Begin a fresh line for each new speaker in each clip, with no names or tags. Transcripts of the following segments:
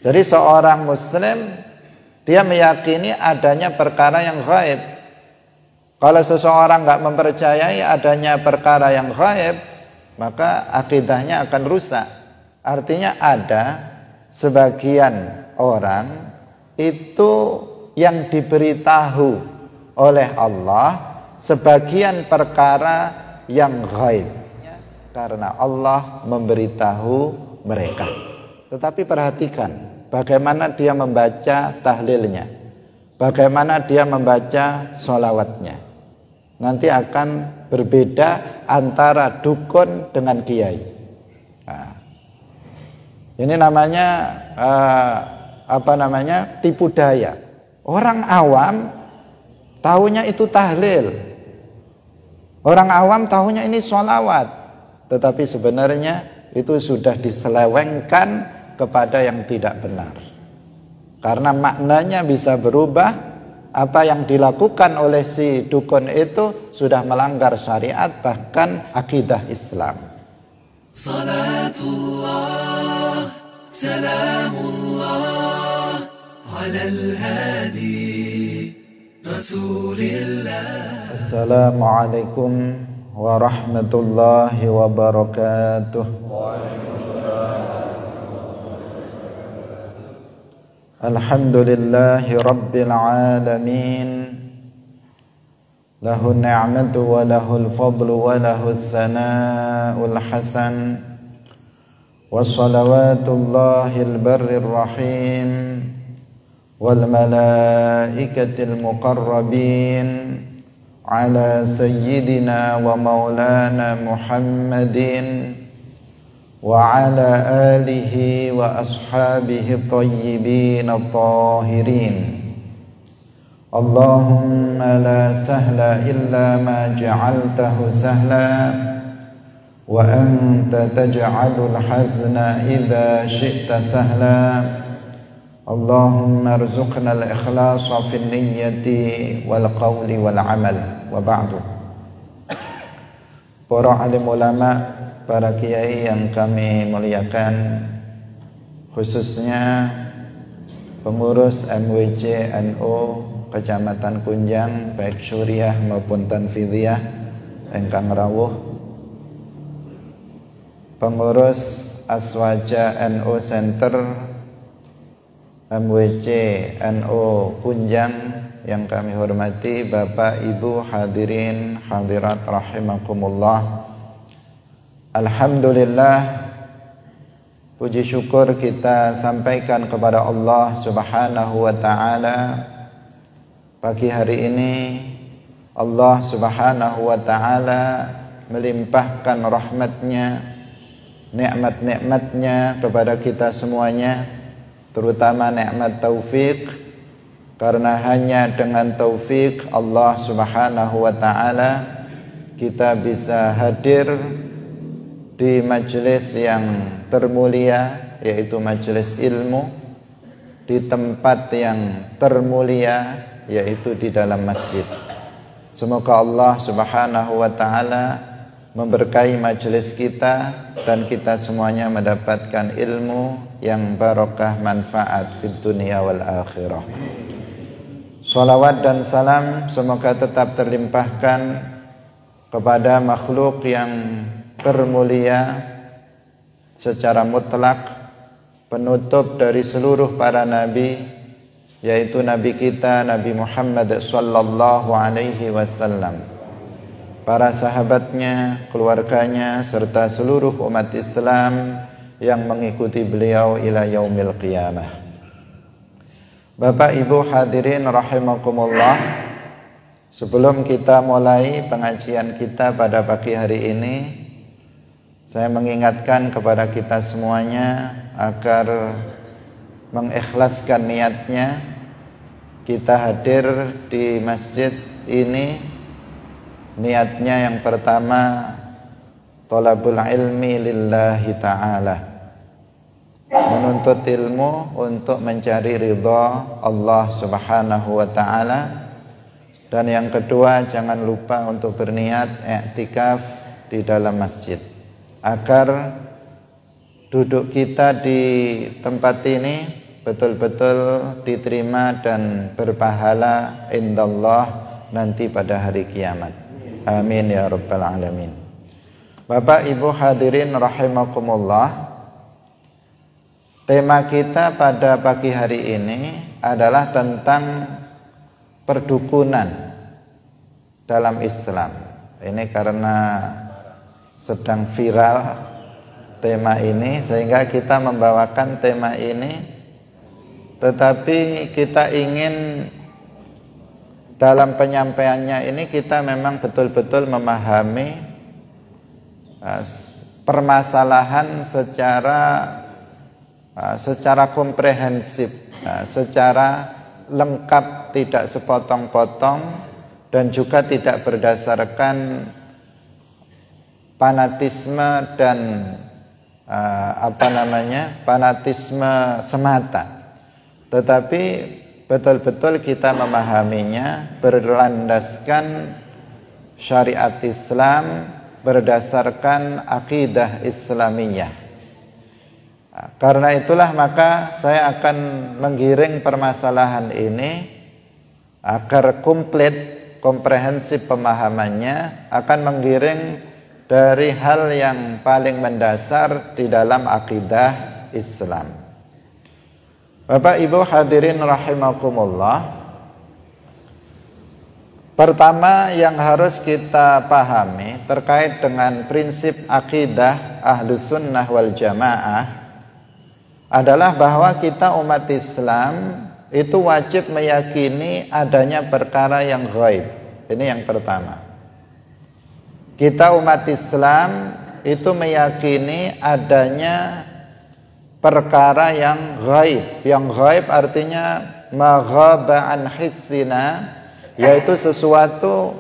Jadi seorang muslim dia meyakini adanya perkara yang gaib. Kalau seseorang nggak mempercayai adanya perkara yang gaib, maka akidahnya akan rusak. Artinya ada sebagian orang itu yang diberitahu oleh Allah sebagian perkara yang gaib karena Allah memberitahu mereka. Tetapi perhatikan bagaimana dia membaca tahlilnya, bagaimana dia membaca sholawatnya. Nanti akan berbeda antara dukun dengan kiai. Nah, ini namanya tipu daya. Orang awam tahunya itu tahlil, orang awam tahunya ini sholawat, tetapi sebenarnya itu sudah diselewengkan kepada yang tidak benar. Karena maknanya bisa berubah. Apa yang dilakukan oleh si dukun itu sudah melanggar syariat, bahkan akidah Islam. Salatullah, salamullah, alal hadi, rasulillah. Assalamualaikum warahmatullahi wabarakatuh. Alhamdulillahi rabbil alamin. Lahu ni'matu wa lahul fadlu wa lahul thana'ul hasan. Wa salawatullahil barrir rahim wal malaikatil muqarrabin ala sayyidina wa maulana Muhammadin wa ala alihi wa ashabihi tayyibin at-tahirin. Allahumma la sahla illa ma ja'altahu sahla wa anta taj'alul hazna idza syi'ta sahla. Allahumma arzuqna al-ikhlasa fin niyyati wal qawli wal amal. Wa ba'du. Para alim ulama, para kiai yang kami muliakan, khususnya pengurus MWC NU Kecamatan Kunjang, baik syuriah maupun tanfidhiyah ingkang rawuh, pengurus Aswaja NU Center MWC NU Kunjang yang kami hormati, Bapak Ibu hadirin hadirat rahimakumullah. Alhamdulillah, puji syukur kita sampaikan kepada Allah Subhanahu wa ta'ala. Pagi hari ini Allah Subhanahu wa ta'ala melimpahkan rahmatnya, nikmat-nikmatnya kepada kita semuanya, terutama nikmat taufik. Karena hanya dengan taufik Allah Subhanahu wa ta'ala kita bisa hadir di majelis yang termulia, yaitu majelis ilmu, di tempat yang termulia, yaitu di dalam masjid. Semoga Allah Subhanahu wa ta'ala memberkahi majelis kita dan kita semuanya mendapatkan ilmu yang barokah manfaat fid dunia wal akhirah. Salawat dan salam semoga tetap terlimpahkan kepada makhluk yang termulia secara mutlak, penutup dari seluruh para nabi, yaitu nabi kita Nabi Muhammad sallallahu alaihi wasallam, para sahabatnya, keluarganya, serta seluruh umat Islam yang mengikuti beliau ila yaumil qiyamah. Bapak Ibu hadirin rahimakumullah, sebelum kita mulai pengajian kita pada pagi hari ini, saya mengingatkan kepada kita semuanya agar mengikhlaskan niatnya. Kita hadir di masjid ini, niatnya yang pertama thalabul ilmi lillahi ta'ala, menuntut ilmu untuk mencari ridha Allah Subhanahu wa ta'ala. Dan yang kedua, jangan lupa untuk berniat i'tikaf di dalam masjid, agar duduk kita di tempat ini betul-betul diterima dan berpahala indallah nanti pada hari kiamat. Amin ya rabbal alamin. Bapak Ibu hadirin rahimakumullah. Tema kita pada pagi hari ini adalah tentang perdukunan dalam Islam. Ini karena sedang viral tema ini sehingga kita membawakan tema ini, tetapi kita ingin dalam penyampaiannya ini kita memang betul-betul memahami permasalahan secara komprehensif, secara lengkap, tidak sepotong-potong, dan juga tidak berdasarkan fanatisme dan fanatisme semata, tetapi betul-betul kita memahaminya berlandaskan syariat Islam, berdasarkan akidah Islamiyah. Karena itulah maka saya akan menggiring permasalahan ini agar komplit, komprehensif pemahamannya, akan menggiring dari hal yang paling mendasar di dalam akidah Islam. Bapak Ibu hadirin rahimakumullah. Pertama yang harus kita pahami terkait dengan prinsip akidah Ahlus Sunnah wal Jamaah adalah bahwa kita umat Islam itu wajib meyakini adanya perkara yang ghaib. Ini yang pertama. Kita umat Islam itu meyakini adanya perkara yang ghaib. Yang ghaib artinya maghaba an hissina, yaitu sesuatu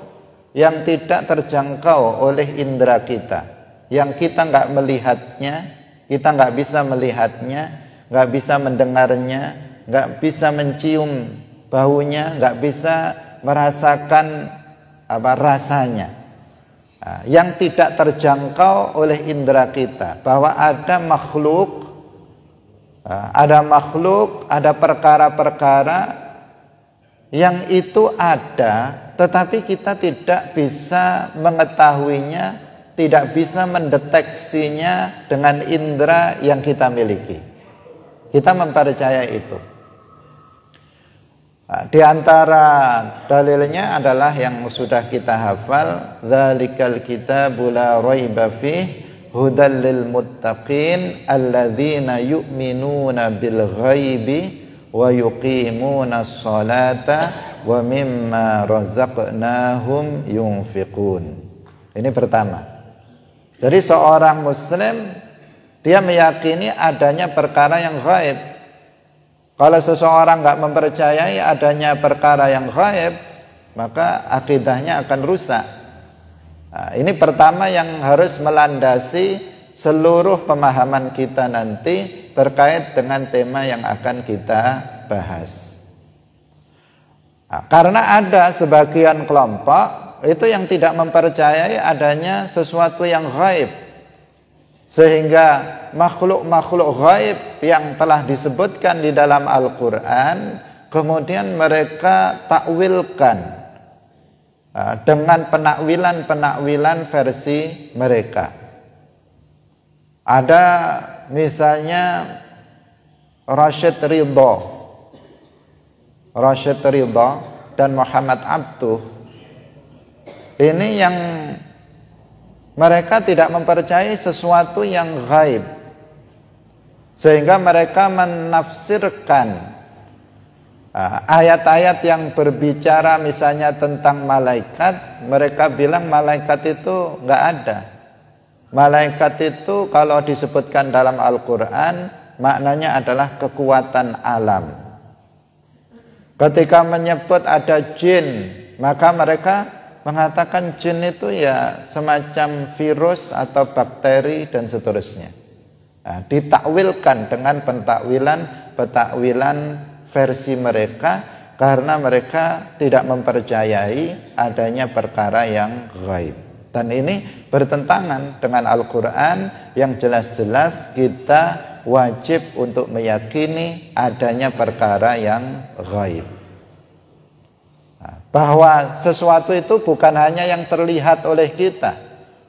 yang tidak terjangkau oleh indera kita, yang kita nggak melihatnya, kita nggak bisa melihatnya, nggak bisa mendengarnya, nggak bisa mencium baunya, nggak bisa merasakan rasanya. Yang tidak terjangkau oleh indera kita, bahwa ada makhluk, ada perkara-perkara yang itu ada, tetapi kita tidak bisa mengetahuinya, tidak bisa mendeteksinya dengan indera yang kita miliki. Kita mempercayai itu. Di antara dalilnya adalah yang sudah kita hafal, dzalikal kitabu la raiba fihi hudal lil muttaqin alladzina yu'minuna bil ghaibi wa yuqimuna sholata wa mimma razaqnahum yunfiqun. Ini pertama. Jadi seorang muslim dia meyakini adanya perkara yang gaib. Kalau seseorang nggak mempercayai adanya perkara yang gaib, maka akidahnya akan rusak. Nah, ini pertama yang harus melandasi seluruh pemahaman kita nanti terkait dengan tema yang akan kita bahas. Nah, karena ada sebagian kelompok itu yang tidak mempercayai adanya sesuatu yang gaib, sehingga makhluk-makhluk gaib yang telah disebutkan di dalam Al-Quran kemudian mereka takwilkan dengan penakwilan-penakwilan versi mereka. Ada misalnya Rashid Ridha dan Muhammad Abduh. Ini yang mereka tidak mempercayai sesuatu yang gaib, sehingga mereka menafsirkan ayat-ayat yang berbicara misalnya tentang malaikat. Mereka bilang malaikat itu nggak ada. Malaikat itu kalau disebutkan dalam Al-Quran maknanya adalah kekuatan alam. Ketika menyebut ada jin, maka mereka mengatakan jin itu ya semacam virus atau bakteri dan seterusnya. Nah, ditakwilkan dengan pentakwilan versi mereka karena mereka tidak mempercayai adanya perkara yang gaib. Dan ini bertentangan dengan Al-Quran yang jelas-jelas kita wajib untuk meyakini adanya perkara yang gaib. Bahwa sesuatu itu bukan hanya yang terlihat oleh kita,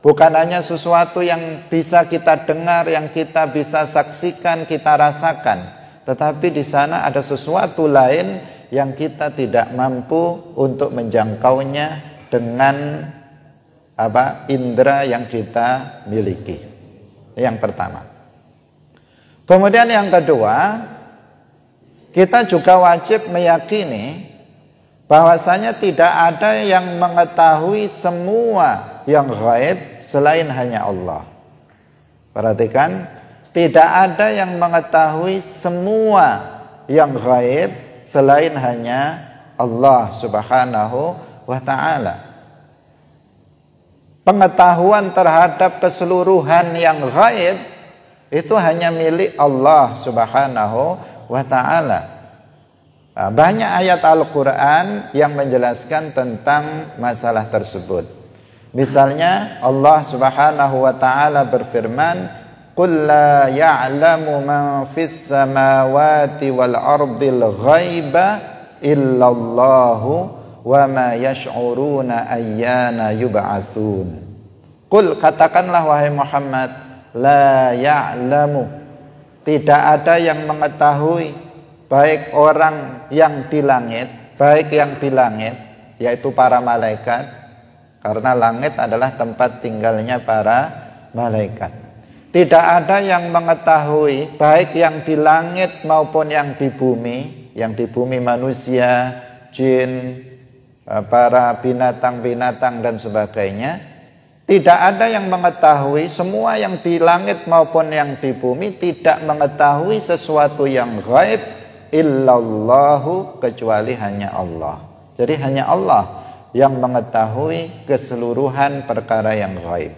bukan hanya sesuatu yang bisa kita dengar, yang kita bisa saksikan, kita rasakan, tetapi di sana ada sesuatu lain yang kita tidak mampu untuk menjangkaunya dengan indera yang kita miliki. Yang pertama. Kemudian yang kedua, kita juga wajib meyakini bahwasanya tidak ada yang mengetahui semua yang gaib selain hanya Allah. Perhatikan, tidak ada yang mengetahui semua yang gaib selain hanya Allah Subhanahu wa ta'ala. Pengetahuan terhadap keseluruhan yang gaib itu hanya milik Allah Subhanahu wa ta'ala. Banyak ayat Al-Quran yang menjelaskan tentang masalah tersebut. Misalnya Allah Subhanahu wa ta'ala berfirman, "Qul la ya'lamu man fis samawati wal ardil ghaiba illallahu wa ma yash'uruna ayyana yub'atsun." Qul, katakanlah wahai Muhammad, la ya'lamu, tidak ada yang mengetahui, baik orang yang di langit, yaitu para malaikat, karena langit adalah tempat tinggalnya para malaikat. Tidak ada yang mengetahui, baik yang di langit maupun yang di bumi manusia, jin, para binatang-binatang dan sebagainya. Tidak ada yang mengetahui, semua yang di langit maupun yang di bumi tidak mengetahui sesuatu yang gaib illallahu, kecuali hanya Allah. Jadi hanya Allah yang mengetahui keseluruhan perkara yang gaib.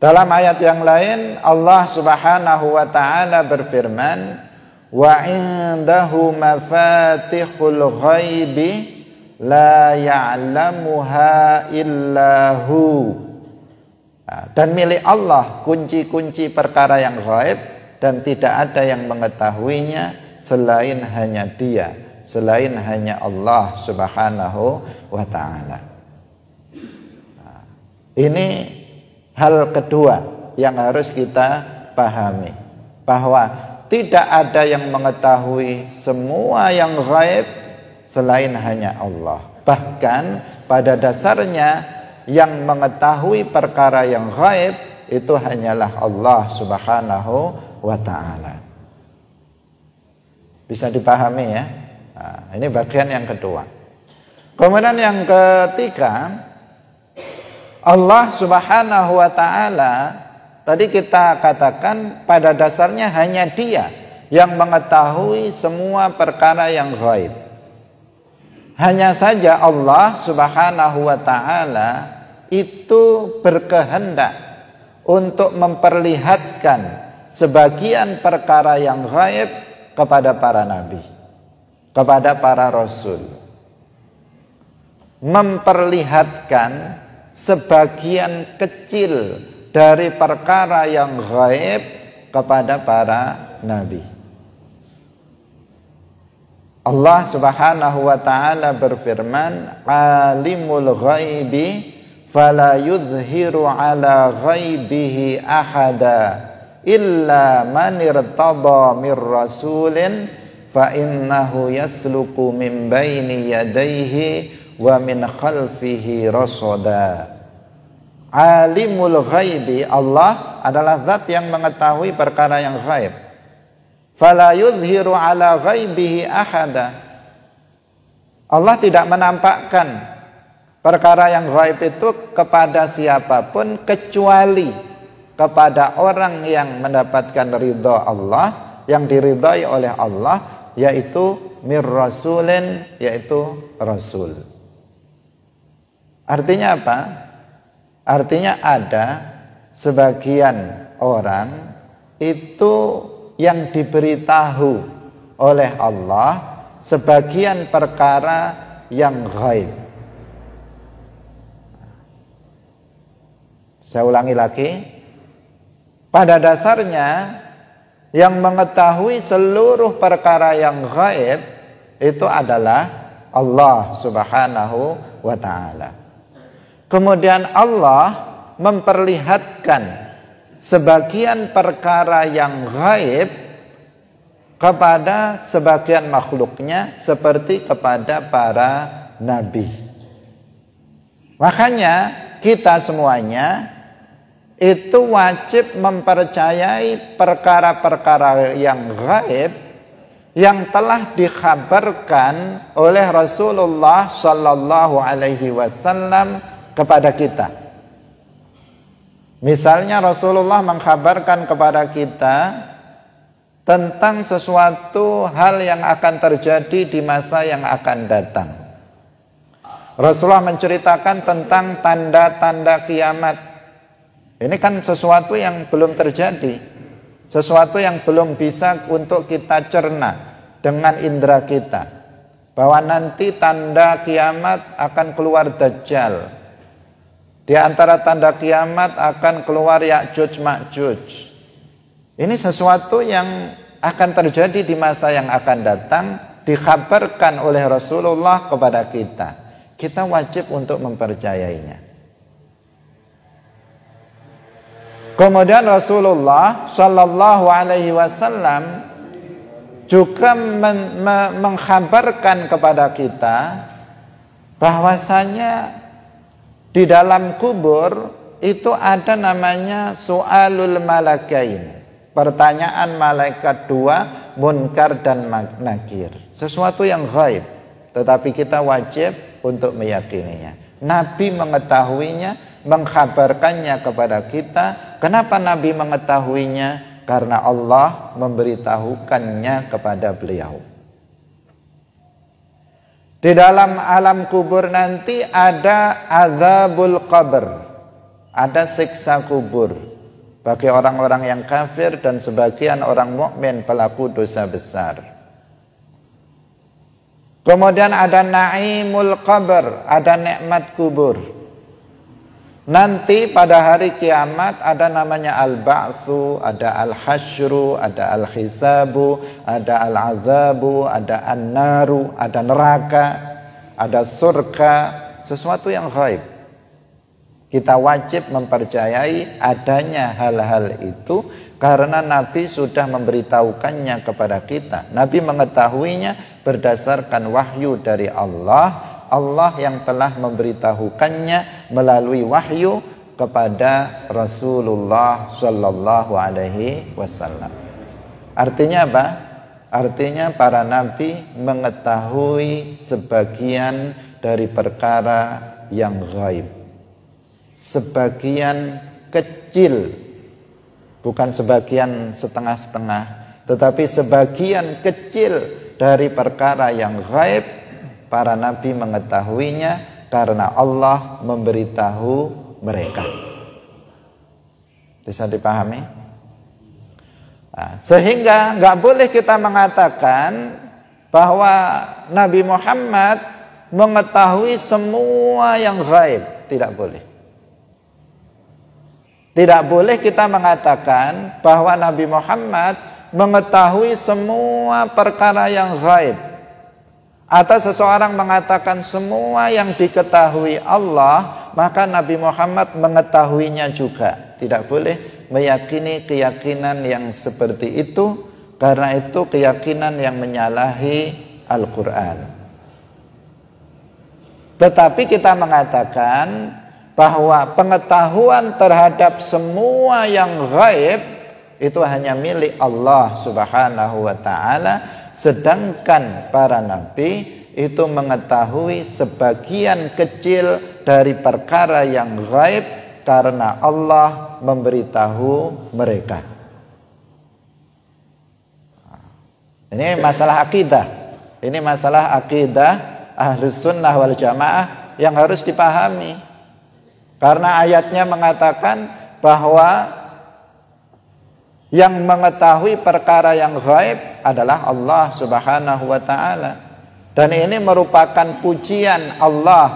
Dalam ayat yang lain Allah Subhanahu wa ta'ala berfirman, wa indahu mafatihul ghaibi la ya'lamuha illahu. Dan milik Allah kunci-kunci perkara yang gaib, dan tidak ada yang mengetahuinya selain hanya Dia, selain hanya Allah Subhanahu wa ta'ala. Ini hal kedua yang harus kita pahami, bahwa tidak ada yang mengetahui semua yang gaib selain hanya Allah. Bahkan pada dasarnya yang mengetahui perkara yang gaib itu hanyalah Allah Subhanahu wa ta'ala. Bisa dipahami ya? Nah, ini bagian yang kedua. Kemudian yang ketiga, Allah Subhanahu wa ta'ala, tadi kita katakan pada dasarnya hanya Dia yang mengetahui semua perkara yang gaib. Hanya saja Allah Subhanahu wa ta'ala itu berkehendak untuk memperlihatkan sebagian perkara yang gaib kepada para nabi, kepada para rasul. Memperlihatkan sebagian kecil dari perkara yang gaib kepada para nabi. Allah Subhanahu wa ta'ala berfirman, alimul ghaibi fala yuzhiru ala ghaibihi ahada illa man irtada mir rasulin fa innahu yasluku min baini yadayhi wa min khalfihi rasada. Alimul ghaibi, Allah adalah zat yang mengetahui perkara yang gaib. Fala yuzhiru ala ghaibihi ahada. Allah tidak menampakkan perkara yang gaib itu kepada siapapun kecuali kepada orang yang mendapatkan ridha Allah, yang diridhai oleh Allah, yaitu mir rasulin, yaitu rasul. Artinya apa? Artinya ada sebagian orang itu yang diberitahu oleh Allah sebagian perkara yang gaib. Saya ulangi lagi. pada dasarnya yang mengetahui seluruh perkara yang gaib itu adalah Allah Subhanahu wa ta'ala. Kemudian Allah memperlihatkan sebagian perkara yang gaib kepada sebagian makhluknya seperti kepada para nabi. Makanya kita semuanya itu wajib mempercayai perkara-perkara yang gaib yang telah dikhabarkan oleh Rasulullah sallallahu alaihi wasallam kepada kita. Misalnya Rasulullah mengkhabarkan kepada kita tentang sesuatu hal yang akan terjadi di masa yang akan datang. Rasulullah menceritakan tentang tanda-tanda kiamat. Ini kan sesuatu yang belum terjadi, sesuatu yang belum bisa untuk kita cerna dengan indera kita, bahwa nanti tanda kiamat akan keluar Dajjal. Di antara tanda kiamat akan keluar Ya'juj Ma'juj. Ini sesuatu yang akan terjadi di masa yang akan datang, dikhabarkan oleh Rasulullah kepada kita. Kita wajib untuk mempercayainya. Kemudian Rasulullah sallallahu alaihi wasallam juga mengkhabarkan kepada kita bahwasanya di dalam kubur itu ada namanya su'alul malakain, pertanyaan malaikat dua, Munkar dan Nakir. Sesuatu yang gaib, tetapi kita wajib untuk meyakininya. Nabi mengetahuinya, mengkhabarkannya kepada kita. Kenapa Nabi mengetahuinya? Karena Allah memberitahukannya kepada beliau. Di dalam alam kubur nanti ada azabul qabr, ada siksa kubur bagi orang-orang yang kafir dan sebagian orang mukmin pelaku dosa besar. Kemudian ada naimul qabr, ada nikmat kubur. Nanti pada hari kiamat ada namanya al-ba'tsu, ada al-hasyru, ada al-hisabu, ada al-azabu, ada an-naru, ada neraka, ada surga, sesuatu yang gaib. Kita wajib mempercayai adanya hal-hal itu karena Nabi sudah memberitahukannya kepada kita. Nabi mengetahuinya berdasarkan wahyu dari Allah. Allah yang telah memberitahukannya melalui wahyu kepada Rasulullah sallallahu alaihi wasallam. Artinya apa? Artinya para nabi mengetahui sebagian dari perkara yang gaib. Sebagian kecil, bukan sebagian setengah-setengah, tetapi sebagian kecil dari perkara yang gaib. Para nabi mengetahuinya karena Allah memberitahu mereka. Bisa dipahami? Nah, sehingga nggak boleh kita mengatakan bahwa Nabi Muhammad mengetahui semua yang gaib. Tidak boleh. Tidak boleh kita mengatakan bahwa Nabi Muhammad mengetahui semua perkara yang gaib. Atau seseorang mengatakan semua yang diketahui Allah, maka Nabi Muhammad mengetahuinya juga. Tidak boleh meyakini keyakinan yang seperti itu, karena itu keyakinan yang menyalahi Al-Quran. Tetapi kita mengatakan bahwa pengetahuan terhadap semua yang gaib itu hanya milik Allah Subhanahu wa ta'ala. Sedangkan para nabi itu mengetahui sebagian kecil dari perkara yang gaib karena Allah memberitahu mereka. Ini masalah akidah. Ini masalah akidah Ahlus Sunnah wal Jamaah yang harus dipahami. Karena ayatnya mengatakan bahwa yang mengetahui perkara yang gaib adalah Allah Subhanahu wa ta'ala. Dan ini merupakan pujian Allah,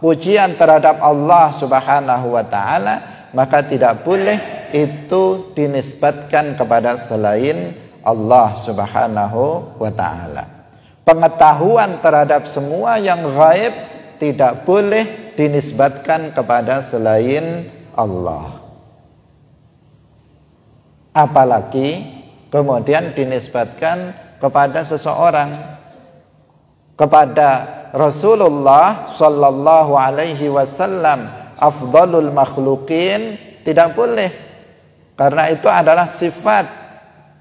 pujian terhadap Allah Subhanahu wa ta'ala. Maka tidak boleh itu dinisbatkan kepada selain Allah Subhanahu wa ta'ala. Pengetahuan terhadap semua yang gaib tidak boleh dinisbatkan kepada selain Allah. Apalagi kemudian dinisbatkan kepada seseorang, kepada Rasulullah sallallahu alaihi wasallam, afdalul makhlukin, tidak boleh. Karena itu adalah sifat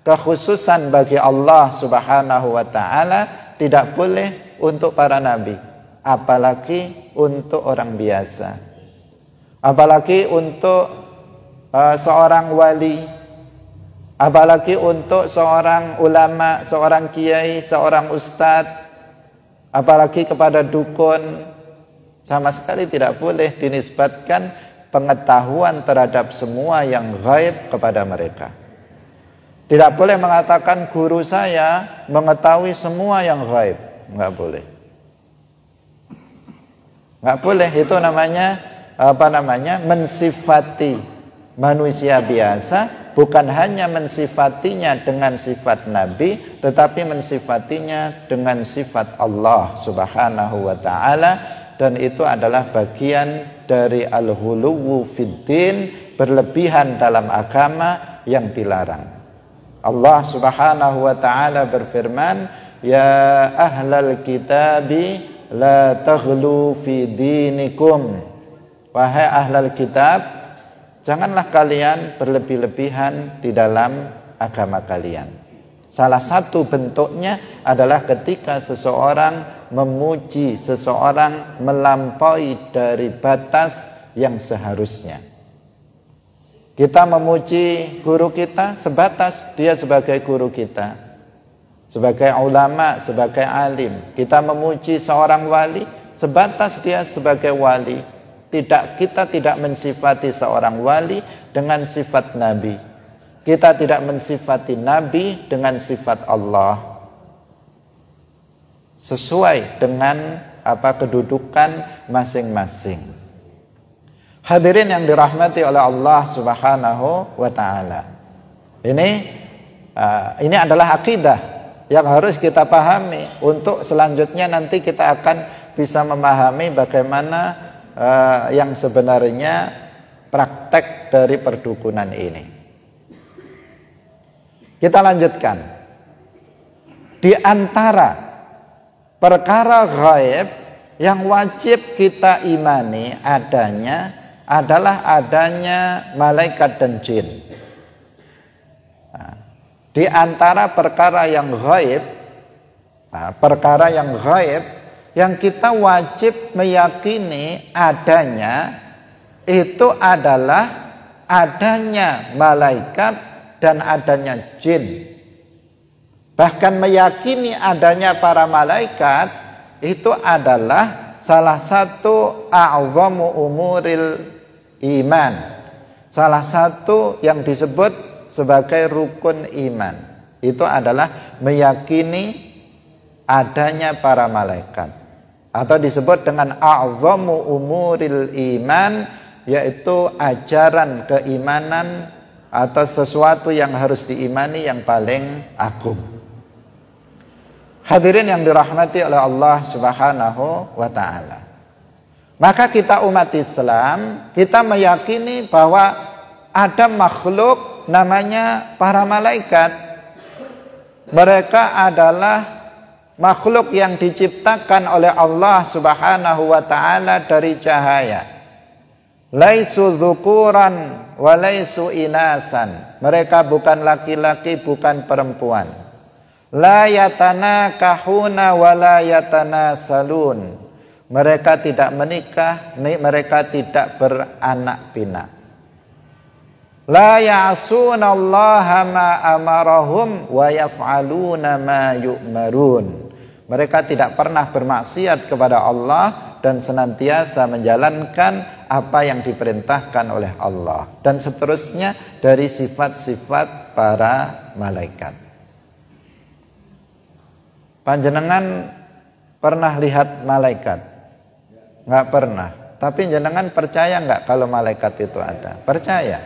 kekhususan bagi Allah Subhanahu wa ta'ala, tidak boleh untuk para nabi, apalagi untuk orang biasa, apalagi untuk seorang wali, apalagi untuk seorang ulama, seorang kiai, seorang ustadz, apalagi kepada dukun. Sama sekali tidak boleh dinisbatkan pengetahuan terhadap semua yang gaib kepada mereka. Tidak boleh mengatakan guru saya mengetahui semua yang gaib. Enggak boleh. Enggak boleh, itu namanya mensifati manusia biasa, bukan hanya mensifatinya dengan sifat Nabi, tetapi mensifatinya dengan sifat Allah Subhanahu wa ta'ala. Dan itu adalah bagian dari al-ghuluwu fiddin, berlebihan dalam agama yang dilarang. Allah Subhanahu wa ta'ala berfirman, ya ahlal kitabi la taghlu fi dinikum. Wahai ahlal kitab, janganlah kalian berlebih-lebihan di dalam agama kalian. Salah satu bentuknya adalah ketika seseorang memuji seseorang melampaui dari batas yang seharusnya. Kita memuji guru kita sebatas dia sebagai guru kita, sebagai ulama, sebagai alim. Kita memuji seorang wali sebatas dia sebagai wali. Kita tidak mensifati seorang wali dengan sifat nabi. Kita tidak mensifati nabi dengan sifat Allah. Sesuai dengan kedudukan masing-masing. Hadirin yang dirahmati oleh Allah Subhanahu wa ta'ala. Ini adalah akidah yang harus kita pahami. Untuk selanjutnya nanti kita akan bisa memahami bagaimana yang sebenarnya praktek dari perdukunan ini. Kita lanjutkan. Di antara perkara gaib yang wajib kita imani adalah adanya malaikat dan jin. Di antara perkara yang gaib yang kita wajib meyakini adanya, itu adalah adanya malaikat dan adanya jin. Bahkan meyakini adanya para malaikat itu adalah salah satu a'zamu umuril iman, salah satu yang disebut sebagai rukun iman. Itu adalah meyakini adanya para malaikat, atau disebut dengan a'zamu umuril iman, yaitu ajaran keimanan atau sesuatu yang harus diimani yang paling agung. Hadirin yang dirahmati oleh Allah Subhanahu wa ta'ala. Maka kita umat Islam, kita meyakini bahwa ada makhluk namanya para malaikat. Mereka adalah makhluk yang diciptakan oleh Allah Subhanahu wa ta'ala dari cahaya. Laisu dzukuran wa laisu inasan. Mereka bukan laki-laki, bukan perempuan. La yatanakahuna wa la yatanasalun. Mereka tidak menikah, mereka tidak beranak pinak. La ya'sunallaha ma amarahum wa yaf'aluna ma yu'marun. Mereka tidak pernah bermaksiat kepada Allah dan senantiasa menjalankan apa yang diperintahkan oleh Allah. Dan seterusnya dari sifat-sifat para malaikat. Panjenengan pernah lihat malaikat? Enggak pernah. Tapi jenengan percaya enggak kalau malaikat itu ada? Percaya.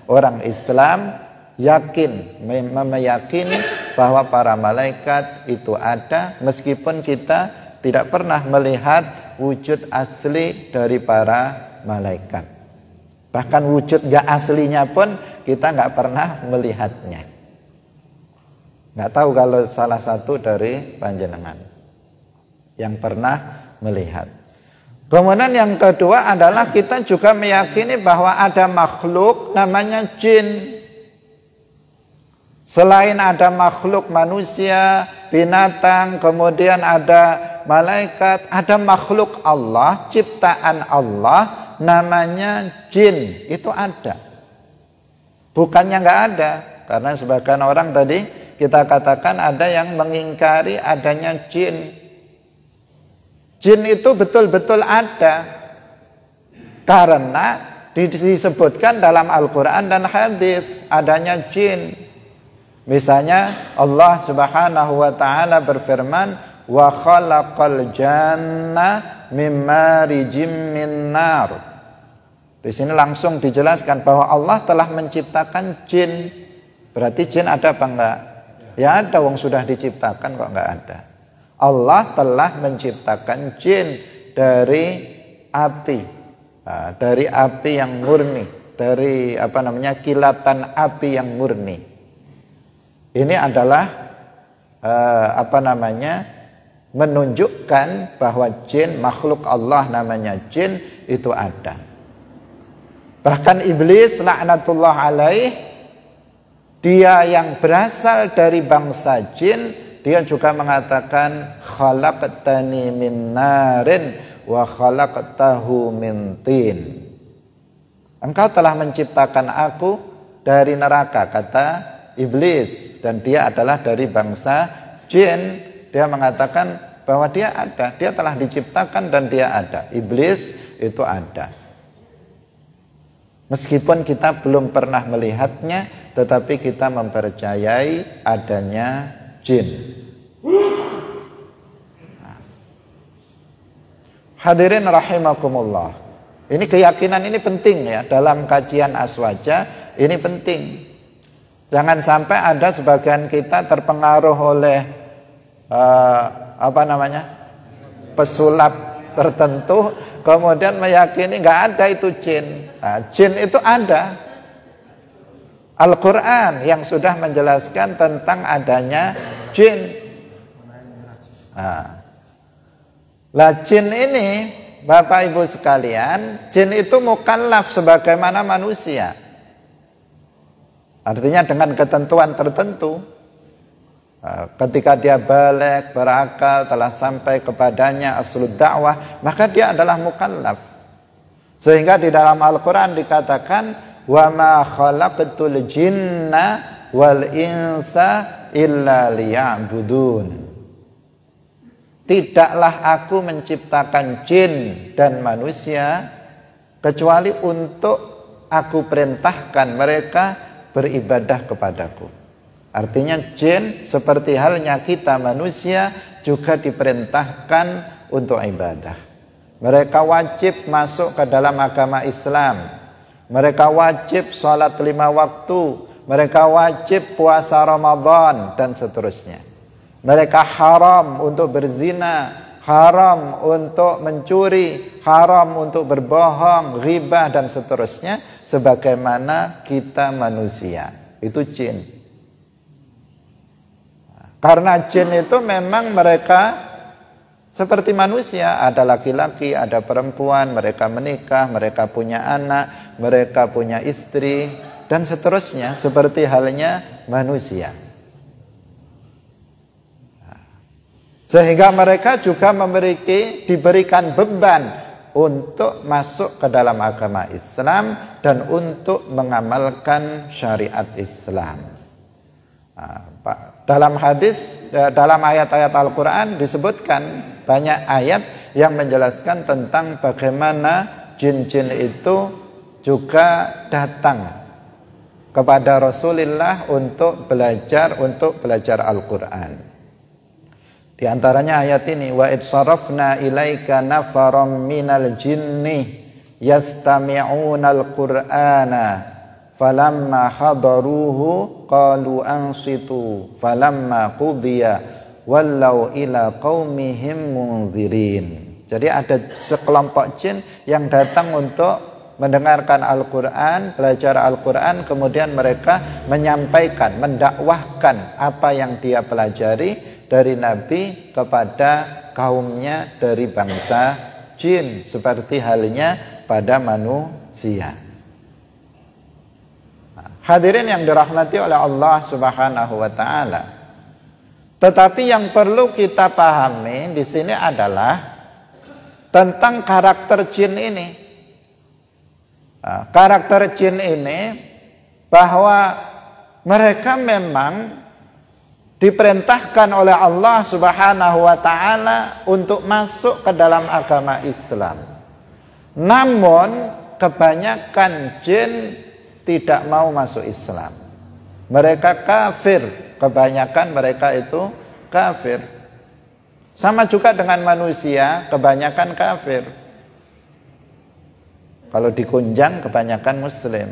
Orang Islam yakin, meyakini bahwa para malaikat itu ada, meskipun kita tidak pernah melihat wujud asli dari para malaikat. Bahkan wujud gak aslinya pun kita gak pernah melihatnya. Gak tahu kalau salah satu dari panjenengan yang pernah melihat. Kemudian yang kedua adalah kita juga meyakini bahwa ada makhluk namanya jin. Selain ada makhluk manusia, binatang, kemudian ada malaikat, ada makhluk Allah, ciptaan Allah namanya jin. Itu ada. Bukannya nggak ada, karena sebagian orang tadi kita katakan ada yang mengingkari adanya jin. Jin itu betul-betul ada, karena disebutkan dalam Al-Quran dan hadis adanya jin. Misalnya Allah Subhanahu wa taala berfirman, wa khalaqal janna mim marijim min nar. Di sini langsung dijelaskan bahwa Allah telah menciptakan jin. Berarti jin ada apa enggak? Ya ada, wong sudah diciptakan kok enggak ada. Allah telah menciptakan jin dari api. Nah, dari api yang murni, dari kilatan api yang murni. Ini adalah menunjukkan bahwa jin, makhluk Allah namanya jin itu ada. Bahkan iblis laknatullah alaih, dia yang berasal dari bangsa jin, dia juga mengatakan khalaqtani min narin wa khalaqtahu min tin. Engkau telah menciptakan aku dari neraka, kata iblis, dan dia adalah dari bangsa jin. Dia mengatakan bahwa dia ada, dia telah diciptakan dan dia ada. Iblis itu ada. Meskipun kita belum pernah melihatnya, tetapi kita mempercayai adanya jin. Hadirin rahimakumullah. Ini keyakinan ini penting ya, dalam kajian aswaja ini penting. Jangan sampai ada sebagian kita terpengaruh oleh pesulap tertentu, kemudian meyakini nggak ada itu jin. Nah, jin itu ada. Al-Quran yang sudah menjelaskan tentang adanya jin. Nah, jin ini, Bapak Ibu sekalian, jin itu mukallaf sebagaimana manusia. Artinya dengan ketentuan tertentu. Ketika dia baligh, berakal, telah sampai kepadanya aslud dakwah, maka dia adalah mukallaf. Sehingga di dalam Al-Quran dikatakan, wa ma khalaqtul jinna wal insa illa liya'budun. Tidaklah aku menciptakan jin dan manusia kecuali untuk aku perintahkan mereka beribadah kepadaku. Artinya jin seperti halnya kita manusia juga diperintahkan untuk ibadah. Mereka wajib masuk ke dalam agama Islam. Mereka wajib sholat 5 waktu. Mereka wajib puasa Ramadan dan seterusnya. Mereka haram untuk berzina, haram untuk mencuri, haram untuk berbohong, ghibah dan seterusnya. Sebagaimana kita manusia. Itu jin. Karena jin itu memang mereka seperti manusia, ada laki-laki, ada perempuan, mereka menikah, mereka punya anak, mereka punya istri, dan seterusnya, seperti halnya manusia. Sehingga mereka juga diberikan beban untuk masuk ke dalam agama Islam dan untuk mengamalkan syariat Islam. Dalam hadis, dalam ayat-ayat Al-Quran disebutkan banyak ayat yang menjelaskan tentang bagaimana jin-jin itu juga datang kepada Rasulullah untuk belajar Al-Quran. Di antaranya ayat ini, wa id sarafna ilaika nafaram minal jinni yastami'una al-Qur'ana falamma hadaruhu qalu ansitu falamma qudiya wallau ila qaumihim munzirin. Jadi ada sekelompok jin yang datang untuk mendengarkan Al-Quran, belajar Al-Quran, kemudian mereka menyampaikan, mendakwahkan apa yang dia pelajari dari Nabi kepada kaumnya dari bangsa jin, seperti halnya pada manusia. Hadirin yang dirahmati oleh Allah Subhanahu wa taala. Tetapi yang perlu kita pahami di sini adalah tentang karakter jin ini. Karakter jin ini bahwa mereka memang diperintahkan oleh Allah Subhanahu wa taala untuk masuk ke dalam agama Islam. Namun kebanyakan jin tidak mau masuk Islam. Mereka kafir, kebanyakan mereka itu kafir. Sama juga dengan manusia, kebanyakan kafir. Kalau dikunjang kebanyakan muslim.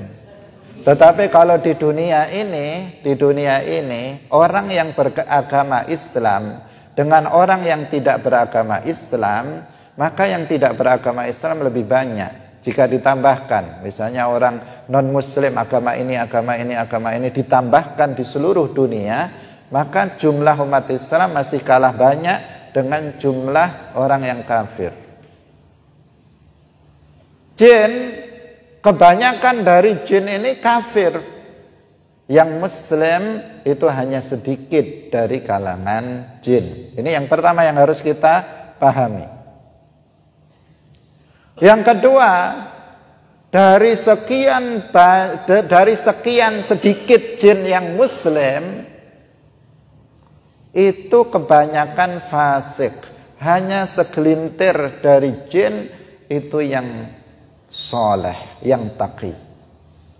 Tetapi kalau di dunia ini orang yang beragama Islam dengan orang yang tidak beragama Islam, maka yang tidak beragama Islam lebih banyak. Jika ditambahkan, misalnya orang non-muslim agama ini ditambahkan di seluruh dunia, maka jumlah umat Islam masih kalah banyak dengan jumlah orang yang kafir. Jin, kebanyakan dari jin ini kafir. Yang muslim itu hanya sedikit dari kalangan jin. Ini yang pertama yang harus kita pahami. Yang kedua, dari sekian sedikit jin yang muslim, itu kebanyakan fasik. Hanya segelintir dari jin itu yang soleh, yang taqi.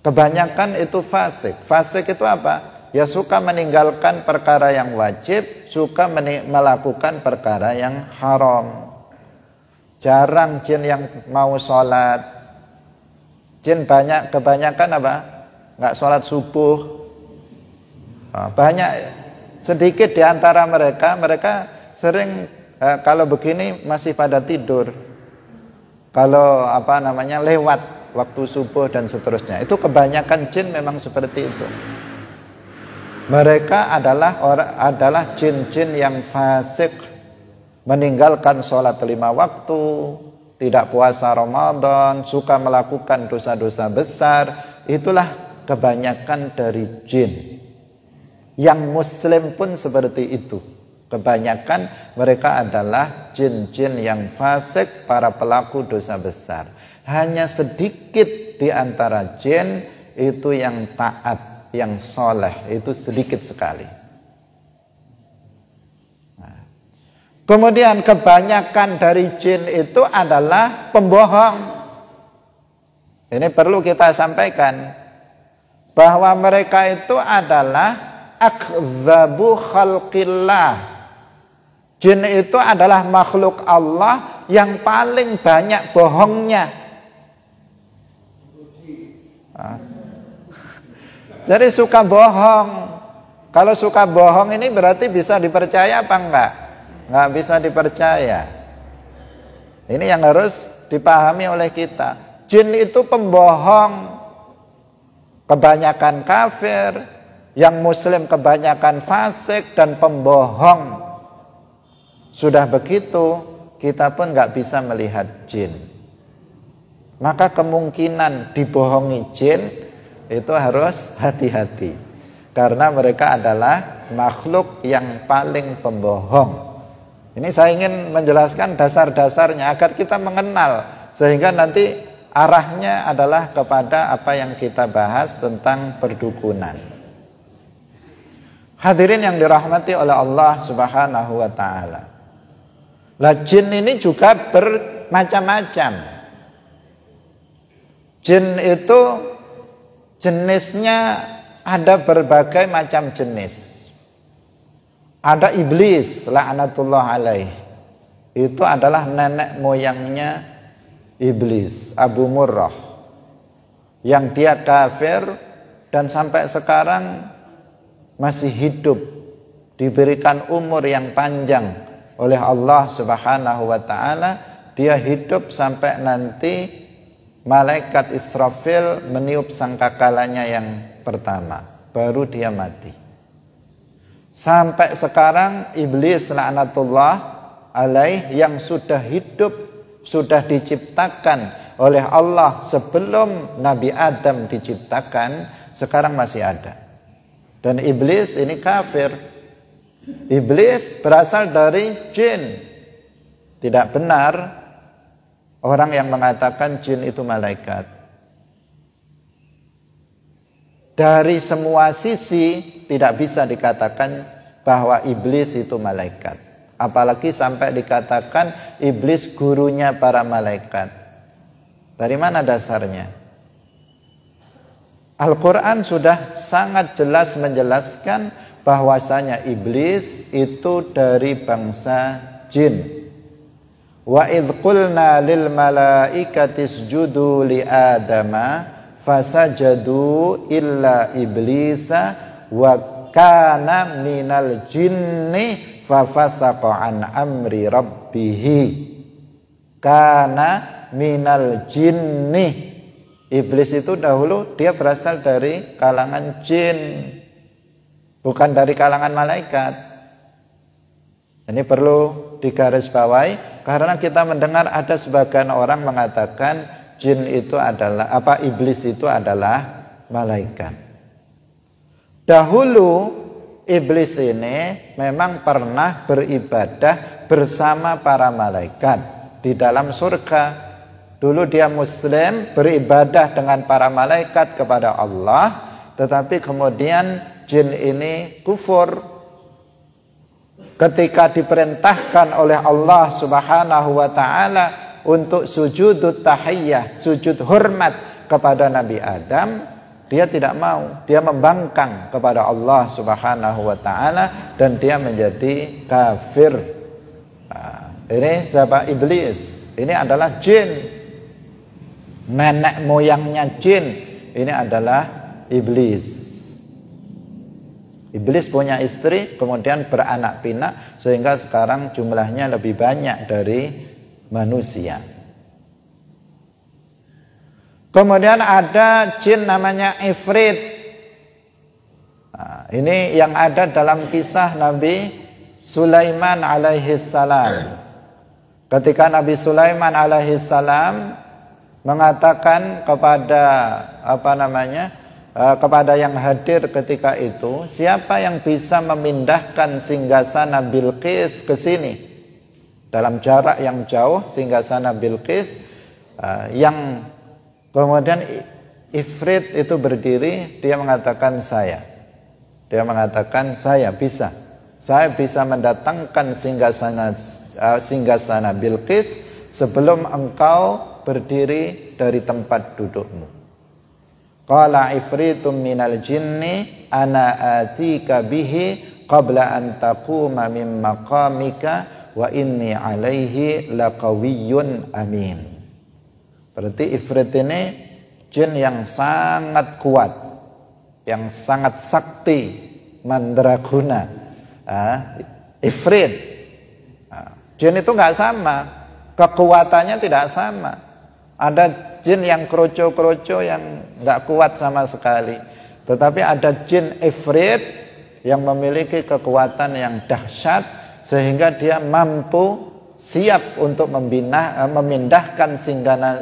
Kebanyakan itu fasik. Fasik itu apa? Ya suka meninggalkan perkara yang wajib, suka melakukan perkara yang haram. Jarang jin yang mau sholat. Jin kebanyakan apa? Nggak sholat subuh. Banyak, sedikit di antara mereka sering kalau begini masih pada tidur. Kalau lewat waktu subuh dan seterusnya. Itu kebanyakan jin memang seperti itu. Mereka adalah jin-jin yang fasik. Meninggalkan sholat 5 waktu, tidak puasa Ramadan, suka melakukan dosa-dosa besar. Itulah kebanyakan dari jin. Yang muslim pun seperti itu. Kebanyakan mereka adalah jin-jin yang fasik, para pelaku dosa besar. Hanya sedikit di antara jin itu yang taat, yang soleh, itu sedikit sekali. Kemudian kebanyakan dari jin itu adalah pembohong. Ini perlu kita sampaikan bahwa mereka itu adalah akdzabu khalqillah. Jin itu adalah makhluk Allah yang paling banyak bohongnya. Jadi suka bohong. Kalau suka bohong ini berarti bisa dipercaya apa enggak? Nggak bisa dipercaya. Ini yang harus dipahami oleh kita. Jin itu pembohong. Kebanyakan kafir, yang muslim kebanyakan fasik dan pembohong. Sudah begitu, kita pun nggak bisa melihat jin. Maka kemungkinan dibohongi jin itu harus hati-hati. Karena mereka adalah makhluk yang paling pembohong. Ini saya ingin menjelaskan dasar-dasarnya agar kita mengenal, sehingga nanti arahnya adalah kepada apa yang kita bahas tentang perdukunan. Hadirin yang dirahmati oleh Allah Subhanahu wa taala. Lah jin ini juga bermacam-macam. Jin itu jenisnya ada berbagai macam jenis. Ada iblis, laknatullah alaih. Itu adalah nenek moyangnya iblis, Abu Murrah. Yang dia kafir dan sampai sekarang masih hidup, diberikan umur yang panjang oleh Allah Subhanahu wa taala. Dia hidup sampai nanti malaikat Israfil meniup sangkakalanya yang pertama, baru dia mati. Sampai sekarang iblis laknatullah alaih yang sudah hidup, sudah diciptakan oleh Allah sebelum Nabi Adam diciptakan, sekarang masih ada. Dan iblis ini kafir. Iblis berasal dari jin. Tidak benar orang yang mengatakan jin itu malaikat. Dari semua sisi tidak bisa dikatakan bahwa iblis itu malaikat. Apalagi sampai dikatakan iblis gurunya para malaikat. Dari mana dasarnya? Al-Quran sudah sangat jelas menjelaskan bahwasanya iblis itu dari bangsa jin. Wa idh qulna lil malaikati isjudu li adama fasajadu illa iblisa wa kana minal jinni fafasaqa an amri rabbih. Kana minal jinni. Iblis itu dahulu dia berasal dari kalangan jin, bukan dari kalangan malaikat. Ini perlu digarisbawahi karena kita mendengar ada sebagian orang mengatakan jin itu adalah iblis itu adalah malaikat. Dahulu iblis ini memang pernah beribadah bersama para malaikat di dalam surga. Dulu dia muslim, beribadah dengan para malaikat kepada Allah, tetapi kemudian jin ini kufur. Ketika diperintahkan oleh Allah Subhanahu wa taala untuk sujud tahiyyah, sujud hormat kepada Nabi Adam, dia tidak mau. Dia membangkang kepada Allah Subhanahu wa taala dan dia menjadi kafir. Nah, ini siapa? Iblis. Ini adalah jin. Nenek moyangnya jin ini adalah iblis. Iblis punya istri, kemudian beranak pinak, sehingga sekarang jumlahnya lebih banyak dari manusia. Kemudian ada jin namanya Ifrit. Nah, ini yang ada dalam kisah Nabi Sulaiman alaihissalam. Ketika Nabi Sulaiman alaihissalam mengatakan kepada kepada yang hadir ketika itu, siapa yang bisa memindahkan singgasana Bilqis ke sini dalam jarak yang jauh, singgasana Bilqis, yang kemudian Ifrit itu berdiri, dia mengatakan saya bisa, mendatangkan singgasana Bilqis sebelum engkau berdiri dari tempat dudukmu. Qala ifritum minal jinni ana atika bihi qabla an taquma min maqamika wa inni alaihi laqawiyyun amin. Berarti ifrit ini jin yang sangat kuat, yang sangat sakti, mandraguna. Ifrit. Jin itu enggak sama, kekuatannya tidak sama. Ada jin yang kroco-kroco yang nggak kuat sama sekali. Tetapi ada jin ifrit yang memiliki kekuatan yang dahsyat sehingga dia mampu siap untuk memindahkan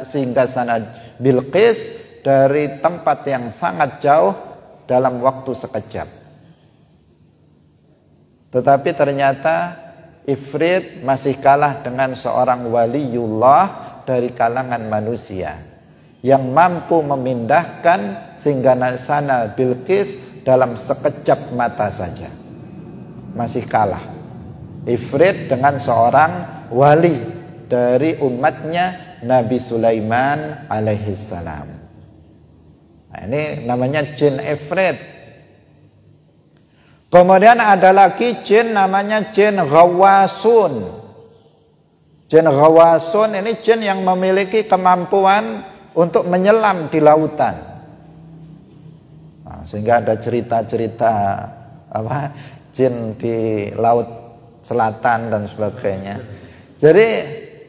singgasana Bilqis dari tempat yang sangat jauh dalam waktu sekejap. Tetapi ternyata ifrit masih kalah dengan seorang waliullah dari kalangan manusia yang mampu memindahkan singgasana Bilqis dalam sekejap mata saja. Masih kalah ifrit dengan seorang wali dari umatnya Nabi Sulaiman alaihissalam. Nah, ini namanya jin ifrit. Kemudian ada lagi jin namanya jin ghawasun. Jin ghawasun ini jin yang memiliki kemampuan untuk menyelam di lautan. Nah, Sehingga ada cerita-cerita apa jin di laut selatan dan sebagainya. Jadi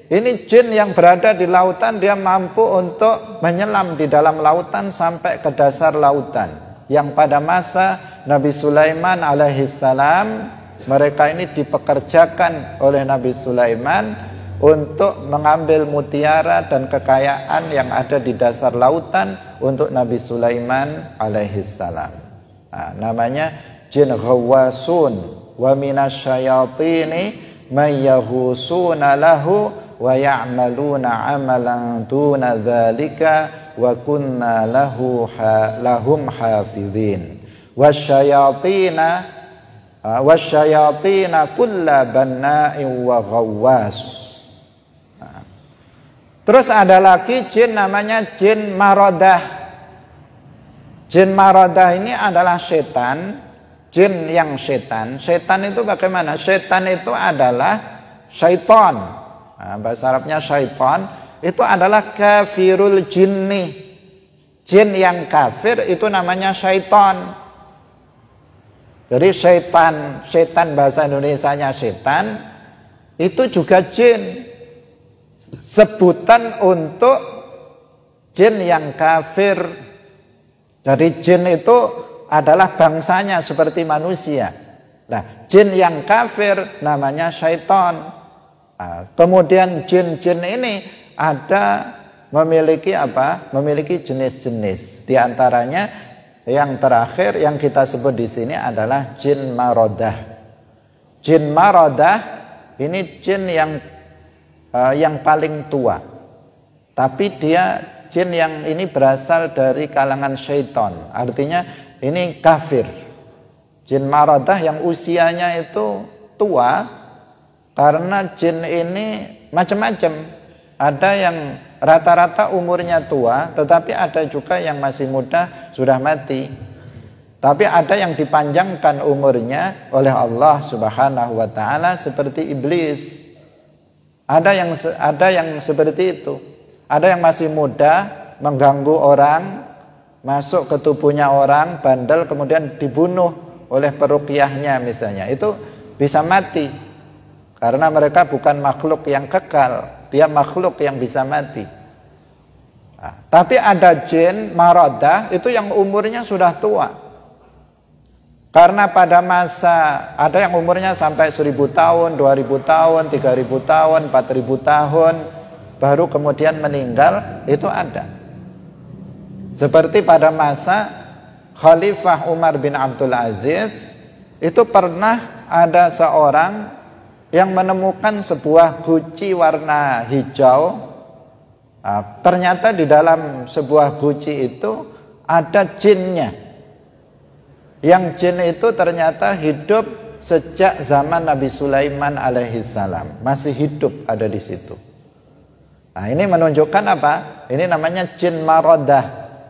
ini jin yang berada di lautan, dia mampu untuk menyelam di dalam lautan sampai ke dasar lautan. Yang pada masa Nabi Sulaiman alaihissalam, mereka ini dipekerjakan oleh Nabi Sulaiman untuk mengambil mutiara dan kekayaan yang ada di dasar lautan untuk Nabi Sulaiman alaihissalam. Nah, namanya jin ghawasun wa minasyayatini may yaghusuna lahu wa ya'maluna amalan duna dzalika wa kunna lahum hafizin wasyayatina kulla banna'in wa ghawwas. Terus ada lagi jin namanya jin marodah. Jin marodah ini adalah setan, jin yang setan. Setan itu bagaimana? Setan itu adalah syaitan. Nah, bahasa Arabnya syaitan itu adalah kafirul jinni. Jin yang kafir itu namanya syaitan. Jadi setan bahasa Indonesianya setan itu juga jin. Sebutan untuk jin yang kafir. Jadi jin itu adalah bangsanya seperti manusia. Nah, jin yang kafir namanya syaitan. Nah, kemudian jin-jin ini ada memiliki apa? Memiliki jenis-jenis. Di antaranya yang terakhir yang kita sebut di sini adalah jin marodah. Jin marodah ini jin yang paling tua, tapi dia jin yang ini berasal dari kalangan syaitan, artinya ini kafir. Jin marodah yang usianya itu tua, karena jin ini macam-macam. Ada yang rata-rata umurnya tua, tetapi ada juga yang masih muda sudah mati. Tapi ada yang dipanjangkan umurnya oleh Allah Subhanahu wa taala seperti iblis. Ada yang seperti itu. Ada yang masih muda, mengganggu orang, masuk ke tubuhnya orang, bandel, kemudian dibunuh oleh peruqyahnya misalnya. Itu bisa mati. Karena mereka bukan makhluk yang kekal, dia makhluk yang bisa mati. Nah, tapi ada jin marodah itu yang umurnya sudah tua. Karena pada masa ada yang umurnya sampai 1000 tahun, 2000 tahun, 3000 tahun, 4000 tahun, baru kemudian meninggal, itu ada. Seperti pada masa Khalifah Umar bin Abdul Aziz, itu pernah ada seorang yang menemukan sebuah guci warna hijau. Nah, ternyata di dalam sebuah guci itu ada jinnya. Yang jin itu ternyata hidup sejak zaman Nabi Sulaiman alaihissalam, masih hidup ada di situ. Nah, ini menunjukkan apa? Ini namanya jin marodah,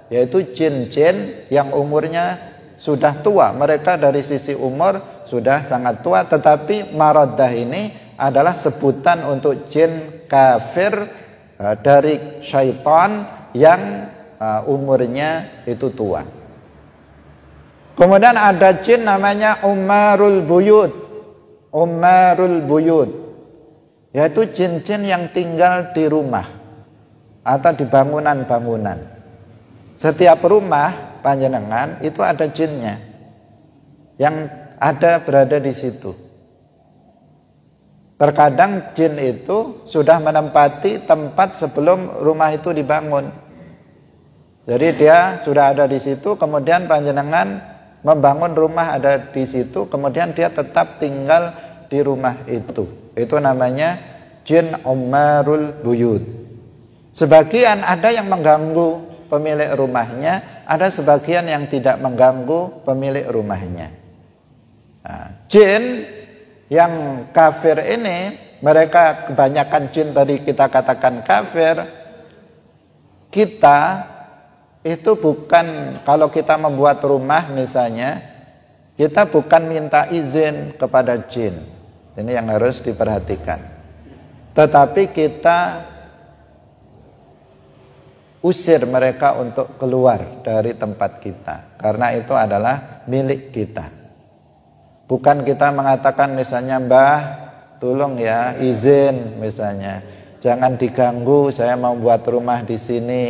yaitu jin-jin yang umurnya sudah tua. Mereka dari sisi umur sudah sangat tua, tetapi marodah ini adalah sebutan untuk jin kafir dari syaitan yang umurnya itu tua. Kemudian ada jin namanya Umarul Buyut. Umarul Buyut, yaitu jin-jin yang tinggal di rumah atau di bangunan-bangunan. Setiap rumah panjenengan itu ada jinnya yang ada berada di situ. Terkadang jin itu sudah menempati tempat sebelum rumah itu dibangun. Jadi dia sudah ada di situ, kemudian panjenengan membangun rumah ada di situ, kemudian dia tetap tinggal di rumah itu. Itu namanya jin Umarul Buyut. Sebagian ada yang mengganggu pemilik rumahnya, ada sebagian yang tidak mengganggu pemilik rumahnya. Nah, jin yang kafir ini, mereka kebanyakan jin tadi kita katakan kafir. Kita itu bukan, kalau kita membuat rumah misalnya, kita bukan minta izin kepada jin. Ini yang harus diperhatikan. Tetapi kita usir mereka untuk keluar dari tempat kita, karena itu adalah milik kita. Bukan kita mengatakan misalnya, Mbah tolong ya izin misalnya, jangan diganggu, saya mau buat rumah di sini.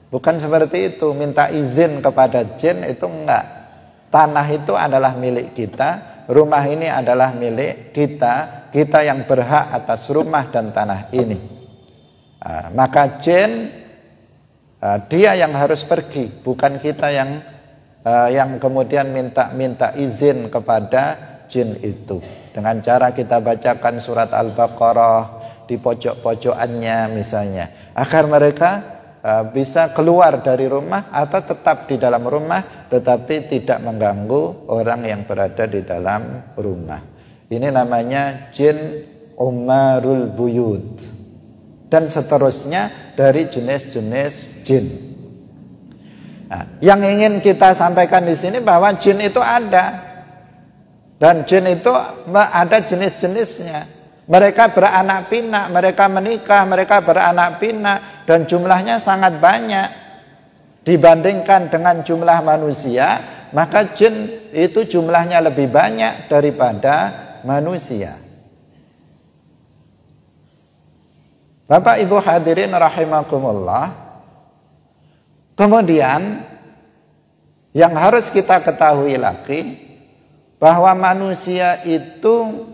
Bukan seperti itu, minta izin kepada jin itu enggak. Tanah itu adalah milik kita, rumah ini adalah milik kita, kita yang berhak atas rumah dan tanah ini. Maka jin dia yang harus pergi, bukan kita yang kemudian minta izin kepada jin itu. Dengan cara kita bacakan surat Al-Baqarah di pojok-pojokannya misalnya, agar mereka bisa keluar dari rumah atau tetap di dalam rumah tetapi tidak mengganggu orang yang berada di dalam rumah. Ini namanya jin umarul buyut. Dan seterusnya dari jenis-jenis jin. Nah, yang ingin kita sampaikan di sini bahwa jin itu ada, dan jin itu ada jenis-jenisnya. Mereka beranak pinak, mereka menikah, mereka beranak pinak, dan jumlahnya sangat banyak dibandingkan dengan jumlah manusia. Maka jin itu jumlahnya lebih banyak daripada manusia. Bapak Ibu hadirin rahimakumullah. Kemudian yang harus kita ketahui lagi, bahwa manusia itu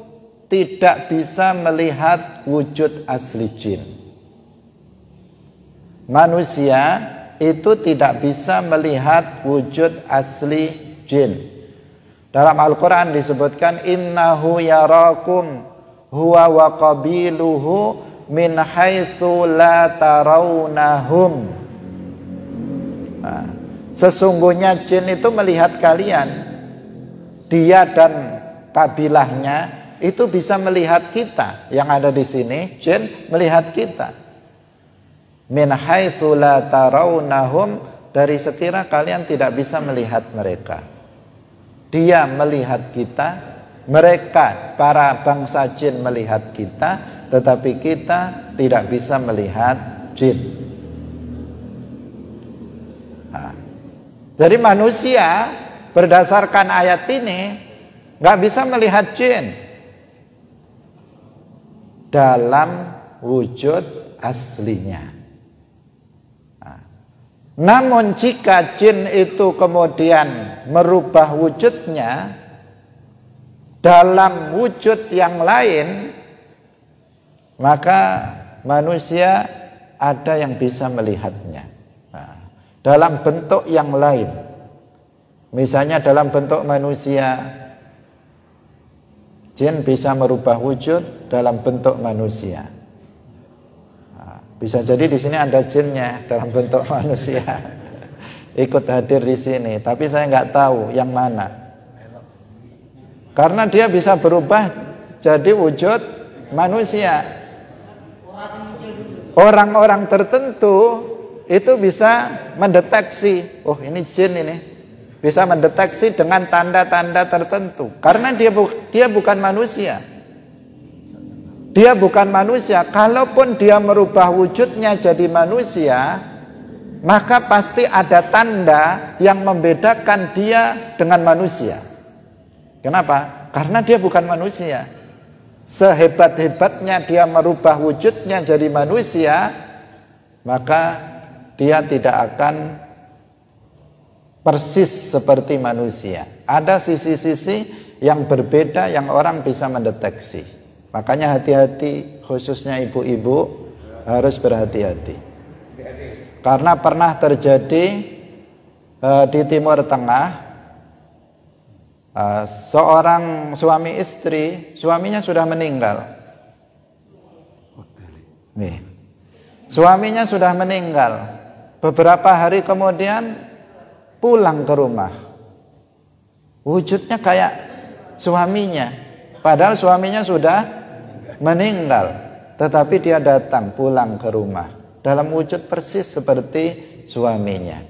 tidak bisa melihat wujud asli jin. Manusia itu tidak bisa melihat wujud asli jin. Dalam Al-Quran disebutkan, innahu yarakum huwa wa qabiluhu min haitsu la tarawnahum. Sesungguhnya jin itu melihat kalian. Dia dan kabilahnya itu bisa melihat kita. Yang ada di sini, jin melihat kita. Min haitsu la tarawnahum, dari sekira kalian tidak bisa melihat mereka. Dia melihat kita, mereka para bangsa jin melihat kita, tetapi kita tidak bisa melihat jin. Jadi manusia berdasarkan ayat ini nggak bisa melihat jin dalam wujud aslinya. Namun jika jin itu kemudian merubah wujudnya dalam wujud yang lain, maka manusia ada yang bisa melihatnya dalam bentuk yang lain. Misalnya dalam bentuk manusia, jin bisa merubah wujud dalam bentuk manusia. Bisa jadi di sini ada jinnya dalam bentuk manusia ikut hadir di sini, tapi saya nggak tahu yang mana, karena dia bisa berubah jadi wujud manusia. Orang-orang tertentu itu bisa mendeteksi, oh ini jin ini, bisa mendeteksi dengan tanda-tanda tertentu, karena dia bukan manusia. Dia bukan manusia. Kalaupun dia merubah wujudnya jadi manusia, maka pasti ada tanda yang membedakan dia dengan manusia. Kenapa? Karena dia bukan manusia. Sehebat-hebatnya dia merubah wujudnya jadi manusia, maka dia tidak akan persis seperti manusia. Ada sisi-sisi yang berbeda yang orang bisa mendeteksi. Makanya hati-hati, khususnya ibu-ibu harus berhati-hati. Karena pernah terjadi di Timur Tengah, seorang suami istri, suaminya sudah meninggal. Suaminya sudah meninggal. Beberapa hari kemudian pulang ke rumah. Wujudnya kayak suaminya, padahal suaminya sudah meninggal, tetapi dia datang pulang ke rumah dalam wujud persis seperti suaminya.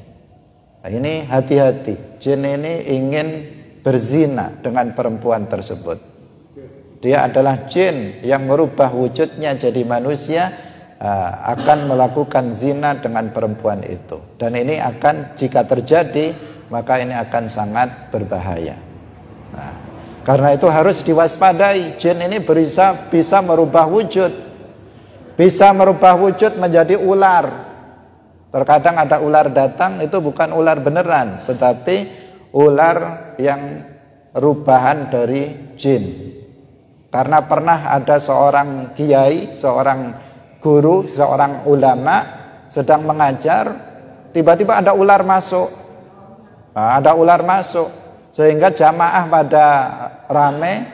Nah, ini hati-hati, jin ini ingin berzina dengan perempuan tersebut. Dia adalah jin yang merubah wujudnya jadi manusia akan melakukan zina dengan perempuan itu. Dan ini akan, jika terjadi, maka ini akan sangat berbahaya. Nah, karena itu harus diwaspadai. Jin ini bisa merubah wujud. Bisa merubah wujud menjadi ular. Terkadang ada ular datang, itu bukan ular beneran, tetapi ular yang rubahan dari jin. Karena pernah ada seorang kiai, seorang guru, seorang ulama sedang mengajar, tiba-tiba ada ular masuk. Nah, ada ular masuk sehingga jamaah pada rame.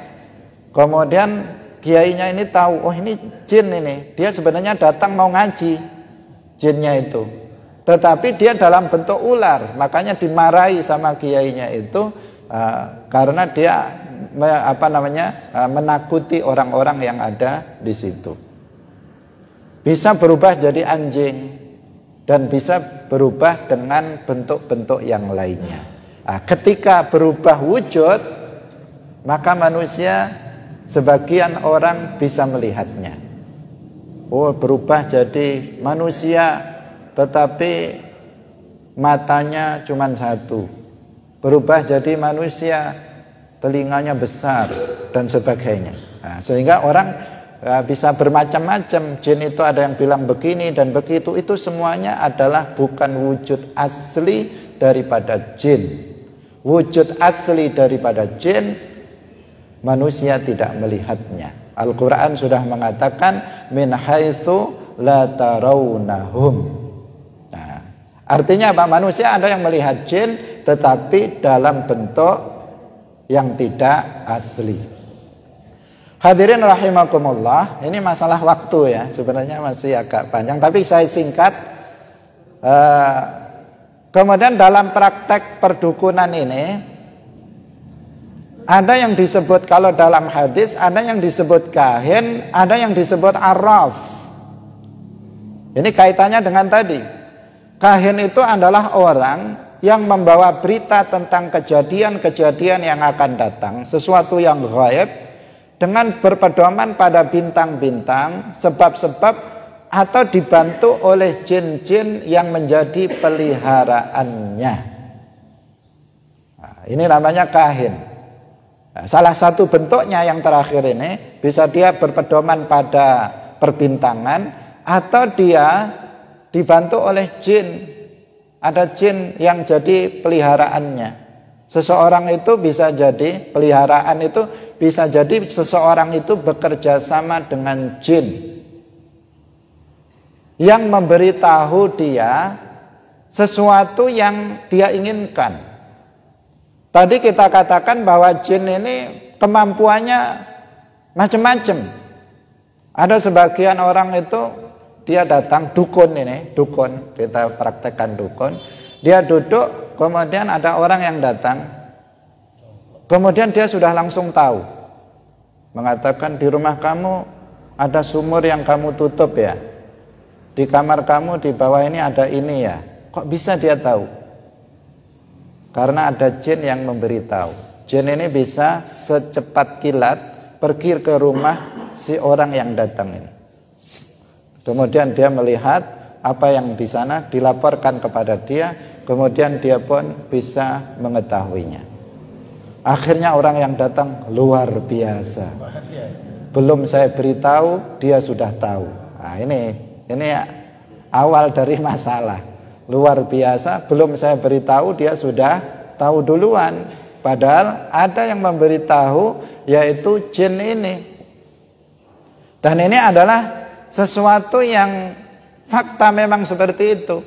Kemudian kiainya ini tahu, oh ini jin ini. Dia sebenarnya datang mau ngaji, jinnya itu. Tetapi dia dalam bentuk ular, makanya dimarahi sama kiainya itu karena dia menakuti orang-orang yang ada di situ. Bisa berubah jadi anjing dan bisa berubah dengan bentuk-bentuk yang lainnya. Nah, ketika berubah wujud, maka manusia, sebagian orang bisa melihatnya. Oh, berubah jadi manusia, tetapi matanya cuma satu. Berubah jadi manusia, telinganya besar dan sebagainya. Nah, sehingga orang bisa bermacam-macam. Jin itu ada yang bilang begini dan begitu. Itu semuanya adalah bukan wujud asli daripada jin. Wujud asli daripada jin, manusia tidak melihatnya. Al-Quran sudah mengatakan min haitsu la tarawnahum. Nah, artinya apa? Manusia ada yang melihat jin, tetapi dalam bentuk yang tidak asli. Hadirin rahimakumullah, ini masalah waktu ya, sebenarnya masih agak panjang, tapi saya singkat. Kemudian dalam praktek perdukunan ini, ada yang disebut, kalau dalam hadis, ada yang disebut kahin, ada yang disebut arraf. Ini kaitannya dengan tadi. Kahin itu adalah orang yang membawa berita tentang kejadian-kejadian yang akan datang, sesuatu yang gaib, dengan berpedoman pada bintang-bintang, sebab-sebab, atau dibantu oleh jin-jin yang menjadi peliharaannya. Nah, ini namanya kahin. Nah, salah satu bentuknya yang terakhir ini, bisa dia berpedoman pada perbintangan, atau dia dibantu oleh jin. Ada jin yang jadi peliharaannya. Seseorang itu bisa jadi, peliharaan itu bisa jadi seseorang itu bekerja sama dengan jin yang memberitahu dia sesuatu yang dia inginkan. Tadi kita katakan bahwa jin ini kemampuannya macam-macam. Ada sebagian orang itu dia datang, dukun ini, dukun, kita praktekkan dukun. Dia duduk, kemudian ada orang yang datang, kemudian dia sudah langsung tahu, mengatakan di rumah kamu ada sumur yang kamu tutup ya, di kamar kamu di bawah ini ada ini ya. Kok bisa dia tahu? Karena ada jin yang memberitahu. Jin ini bisa secepat kilat pergi ke rumah si orang yang datang ini. Kemudian dia melihat apa yang di sana, dilaporkan kepada dia, kemudian dia pun bisa mengetahuinya. Akhirnya orang yang datang luar biasa. Belum saya beritahu, dia sudah tahu. Nah, ini awal dari masalah. Luar biasa, belum saya beritahu, dia sudah tahu duluan. Padahal ada yang memberitahu, yaitu jin ini. Dan ini adalah sesuatu yang fakta memang seperti itu.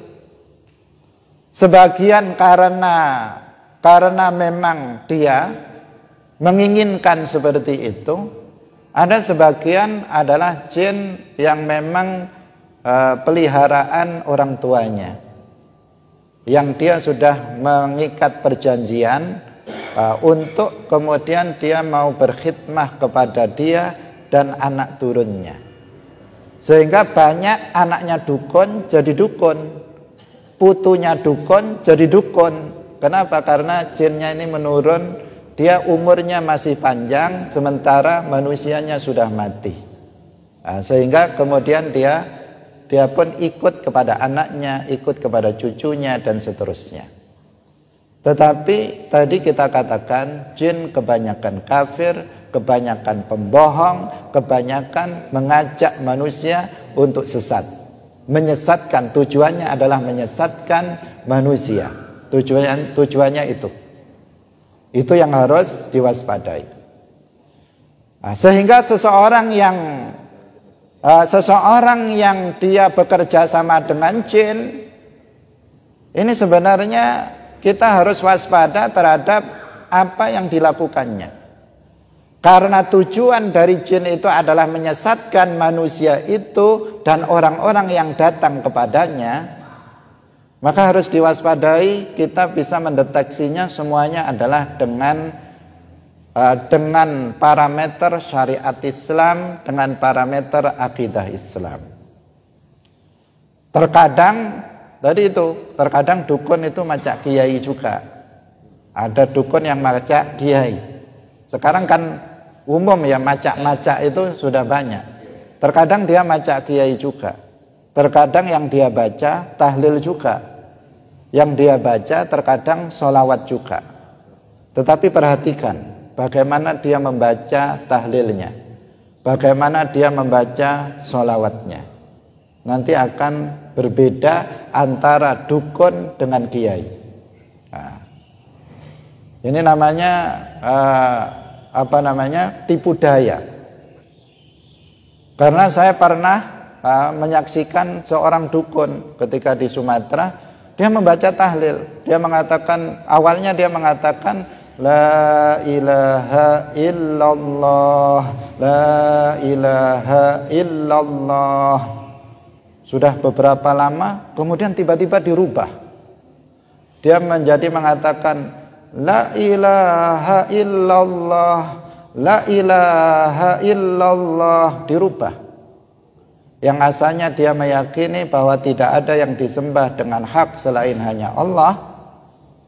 Sebagian karena memang dia menginginkan seperti itu. Ada sebagian adalah jin yang memang peliharaan orang tuanya, yang dia sudah mengikat perjanjian untuk kemudian dia mau berkhidmah kepada dia dan anak turunnya. Sehingga banyak anaknya dukun jadi dukun, putunya dukun jadi dukun. Kenapa? Karena jinnya ini menurun, dia umurnya masih panjang, sementara manusianya sudah mati. Nah, sehingga kemudian dia dia pun ikut kepada anaknya, ikut kepada cucunya, dan seterusnya. Tetapi tadi kita katakan jin kebanyakan kafir, kebanyakan pembohong, kebanyakan mengajak manusia untuk sesat. Menyesatkan, tujuannya adalah menyesatkan manusia. Tujuannya itu. Itu yang harus diwaspadai. Nah, sehingga seseorang yang dia bekerja sama dengan jin, ini sebenarnya kita harus waspada terhadap apa yang dilakukannya. Karena tujuan dari jin itu adalah menyesatkan manusia itu dan orang-orang yang datang kepadanya, maka harus diwaspadai. Kita bisa mendeteksinya semuanya adalah dengan parameter syariat Islam, dengan parameter akidah Islam. Terkadang dukun itu macak kiai juga. Ada dukun yang macak kiai. Sekarang kan umum ya, macak-macak itu sudah banyak. Terkadang dia macak kiai juga. Terkadang yang dia baca tahlil juga. Yang dia baca terkadang sholawat juga. Tetapi perhatikan bagaimana dia membaca tahlilnya, bagaimana dia membaca sholawatnya. Nanti akan berbeda antara dukun dengan kiai. Nah, ini namanya tipu daya. Karena saya pernah menyaksikan seorang dukun ketika di Sumatera, dia membaca tahlil. Dia mengatakan, awalnya dia mengatakan la ilaha illallah, la ilaha illallah. Sudah beberapa lama, kemudian tiba-tiba dirubah. Dia menjadi mengatakan la ilaha illallah, la ilaha illallah, dirubah. Yang asalnya dia meyakini bahwa tidak ada yang disembah dengan hak selain hanya Allah,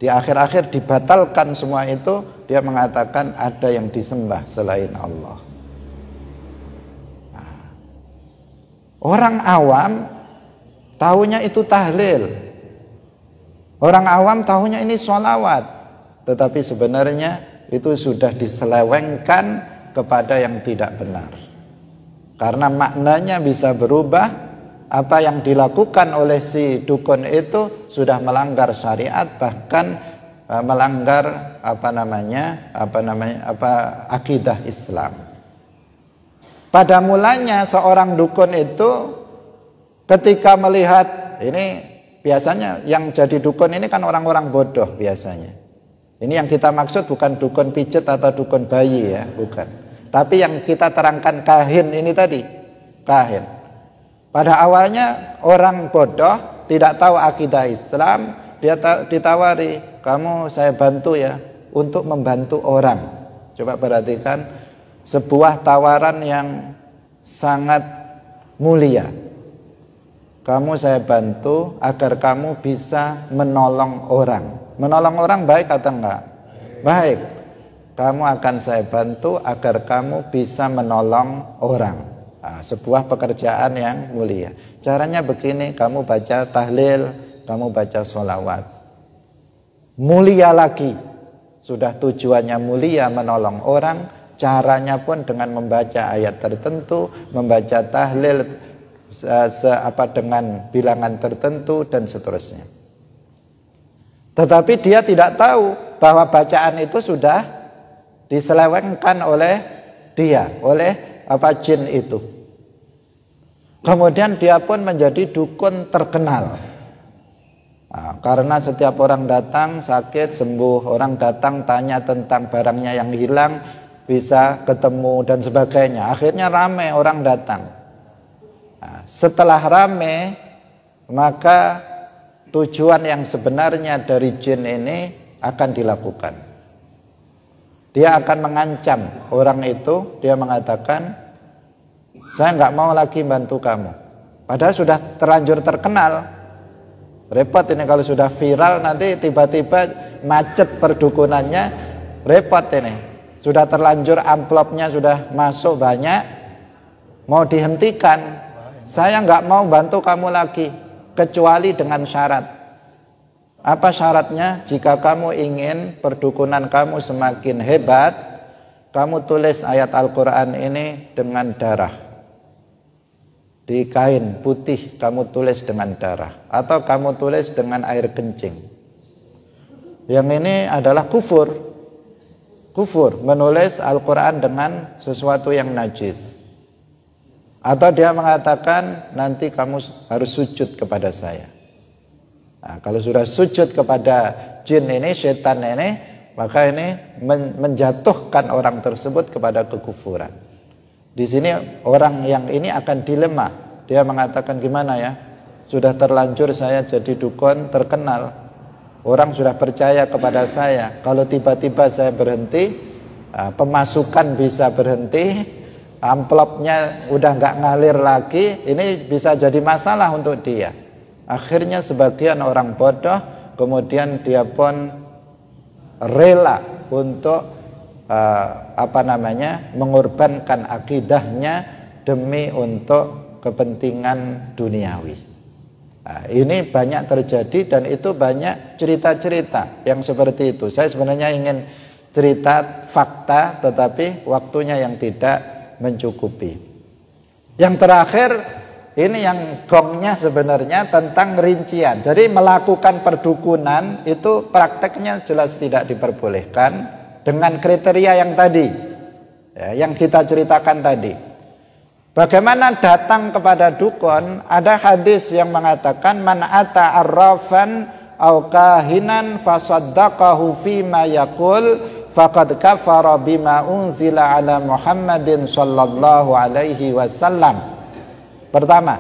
di akhir-akhir dibatalkan semua itu, dia mengatakan ada yang disembah selain Allah. Orang awam tahunya itu tahlil. Orang awam tahunya ini sholawat. Tetapi sebenarnya itu sudah diselewengkan kepada yang tidak benar. Karena maknanya bisa berubah. Apa yang dilakukan oleh si dukun itu sudah melanggar syariat, bahkan melanggar akidah Islam. Pada mulanya seorang dukun itu ketika melihat, ini biasanya yang jadi dukun ini kan orang-orang bodoh biasanya. Ini yang kita maksud bukan dukun pijet atau dukun bayi ya, bukan. Tapi yang kita terangkan kahin ini tadi, kahin. Pada awalnya orang bodoh, tidak tahu akidah Islam, dia ditawari, kamu saya bantu ya untuk membantu orang. Coba perhatikan, sebuah tawaran yang sangat mulia. Kamu saya bantu agar kamu bisa menolong orang. Menolong orang baik atau enggak? Baik. Kamu akan saya bantu agar kamu bisa menolong orang. Nah, sebuah pekerjaan yang mulia. Caranya begini, kamu baca tahlil, kamu baca sholawat. Mulia lagi. Sudah tujuannya mulia menolong orang, caranya pun dengan membaca ayat tertentu, membaca tahlil dengan bilangan tertentu dan seterusnya. Tetapi dia tidak tahu bahwa bacaan itu sudah diselewengkan oleh dia, oleh jin itu. Kemudian dia pun menjadi dukun terkenal. Nah, karena setiap orang datang sakit sembuh, orang datang tanya tentang barangnya yang hilang, bisa ketemu dan sebagainya. Akhirnya ramai orang datang. Nah, setelah ramai, maka tujuan yang sebenarnya dari jin ini akan dilakukan. Dia akan mengancam orang itu. Dia mengatakan, saya nggak mau lagi bantu kamu. Padahal sudah terlanjur terkenal. Repot ini kalau sudah viral, nanti tiba-tiba macet perdukunannya, repot ini. Sudah terlanjur amplopnya sudah masuk banyak, mau dihentikan saya nggak mau bantu kamu lagi kecuali dengan syarat. Apa syaratnya? Jika kamu ingin perdukunan kamu semakin hebat, kamu tulis ayat Al-Quran ini dengan darah. Di kain putih kamu tulis dengan darah, atau kamu tulis dengan air kencing. Yang ini adalah kufur. Kufur, menulis Al-Quran dengan sesuatu yang najis. Atau dia mengatakan, nanti kamu harus sujud kepada saya. Nah, kalau sudah sujud kepada jin ini, setan ini, maka ini menjatuhkan orang tersebut kepada kekufuran. Di sini orang yang ini akan dilema. Dia mengatakan, gimana ya, sudah terlanjur saya jadi dukun terkenal, orang sudah percaya kepada saya. Kalau tiba-tiba saya berhenti, pemasukan bisa berhenti, amplopnya udah nggak ngalir lagi, ini bisa jadi masalah untuk dia. Akhirnya sebagian orang bodoh, kemudian dia pun rela untuk mengorbankan akidahnya demi untuk kepentingan duniawi. Nah, ini banyak terjadi dan itu banyak cerita-cerita yang seperti itu. Saya sebenarnya ingin cerita fakta, tetapi waktunya yang tidak mencukupi. Yang terakhir, ini yang gongnya sebenarnya tentang rincian. Jadi melakukan perdukunan itu prakteknya jelas tidak diperbolehkan dengan kriteria yang tadi, ya, yang kita ceritakan tadi. Bagaimana datang kepada dukun? Ada hadis yang mengatakan, man ata arrafan aw kahinan fasaddaqahu fima yaqul faqad kafara bima unzila ala Muhammadin sallallahu alaihi wasallam. Pertama.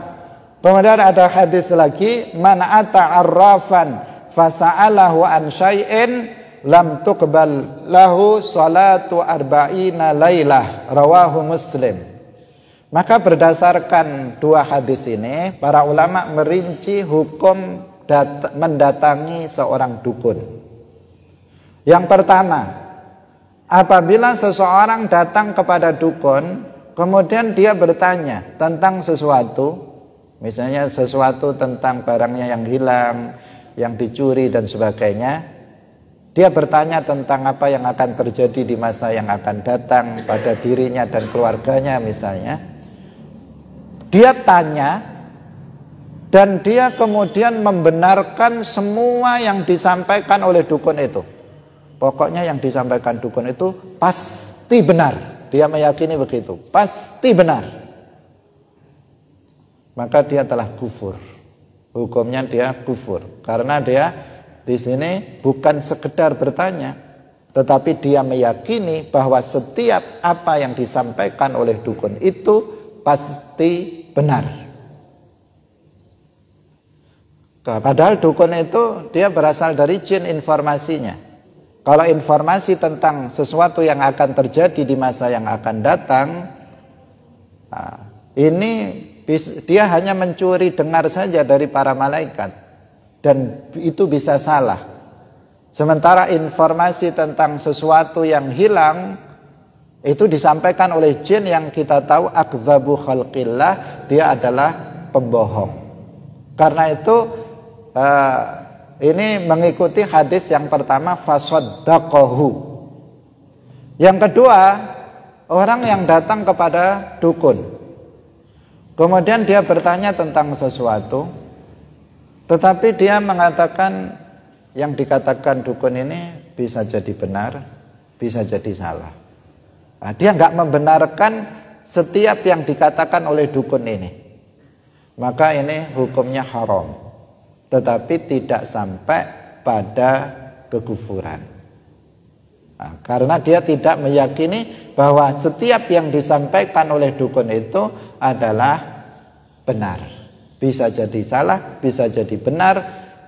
Kemudian ada hadis lagi, man ata arrafan fasa'alahu an syai'in lam tuqbal lahu salatu arba'ina lailah, rawahu Muslim. Maka berdasarkan dua hadis ini, para ulama merinci hukum mendatangi seorang dukun. Yang pertama, apabila seseorang datang kepada dukun, kemudian dia bertanya tentang sesuatu, misalnya sesuatu tentang barangnya yang hilang, yang dicuri dan sebagainya, dia bertanya tentang apa yang akan terjadi di masa yang akan datang pada dirinya dan keluarganya misalnya. Dia tanya dan dia kemudian membenarkan semua yang disampaikan oleh dukun itu. Pokoknya yang disampaikan dukun itu pasti benar. Dia meyakini begitu, pasti benar. Maka dia telah kufur. Hukumnya dia kufur. Karena dia di sini bukan sekedar bertanya, tetapi dia meyakini bahwa setiap apa yang disampaikan oleh dukun itu pasti benar. Padahal dukun itu dia berasal dari jin informasinya. Kalau informasi tentang sesuatu yang akan terjadi di masa yang akan datang, ini dia hanya mencuri dengar saja dari para malaikat, dan itu bisa salah. Sementara informasi tentang sesuatu yang hilang itu disampaikan oleh jin yang kita tahu akdzabu khalqillah, dia adalah pembohong. Karena itu ini mengikuti hadis yang pertama, fasaddaqahu. Yang kedua, orang yang datang kepada dukun, kemudian dia bertanya tentang sesuatu, tetapi dia mengatakan yang dikatakan dukun ini bisa jadi benar, bisa jadi salah. Nah, dia nggak membenarkan setiap yang dikatakan oleh dukun ini. Maka ini hukumnya haram, tetapi tidak sampai pada kekufuran. Nah, karena dia tidak meyakini bahwa setiap yang disampaikan oleh dukun itu adalah benar. Bisa jadi salah, bisa jadi benar.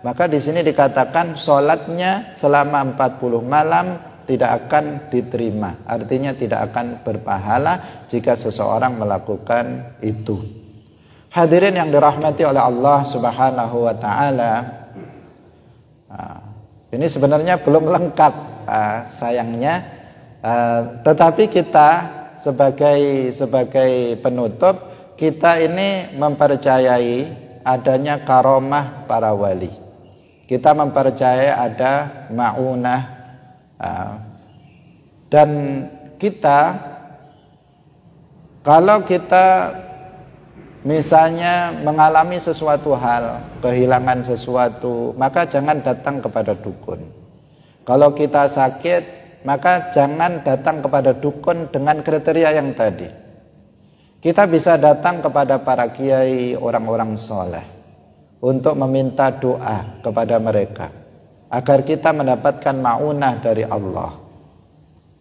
Maka di sini dikatakan sholatnya selama 40 malam tidak akan diterima. Artinya tidak akan berpahala jika seseorang melakukan itu. Hadirin yang dirahmati oleh Allah Subhanahu wa ta'ala, ini sebenarnya belum lengkap sayangnya, tetapi kita sebagai penutup, kita ini mempercayai adanya karomah para wali. Kita mempercayai ada ma'unah. Dan kita, kalau kita misalnya mengalami sesuatu hal, kehilangan sesuatu, maka jangan datang kepada dukun. Kalau kita sakit, maka jangan datang kepada dukun dengan kriteria yang tadi. Kita bisa datang kepada para kiai, orang-orang soleh, untuk meminta doa kepada mereka, agar kita mendapatkan ma'unah dari Allah,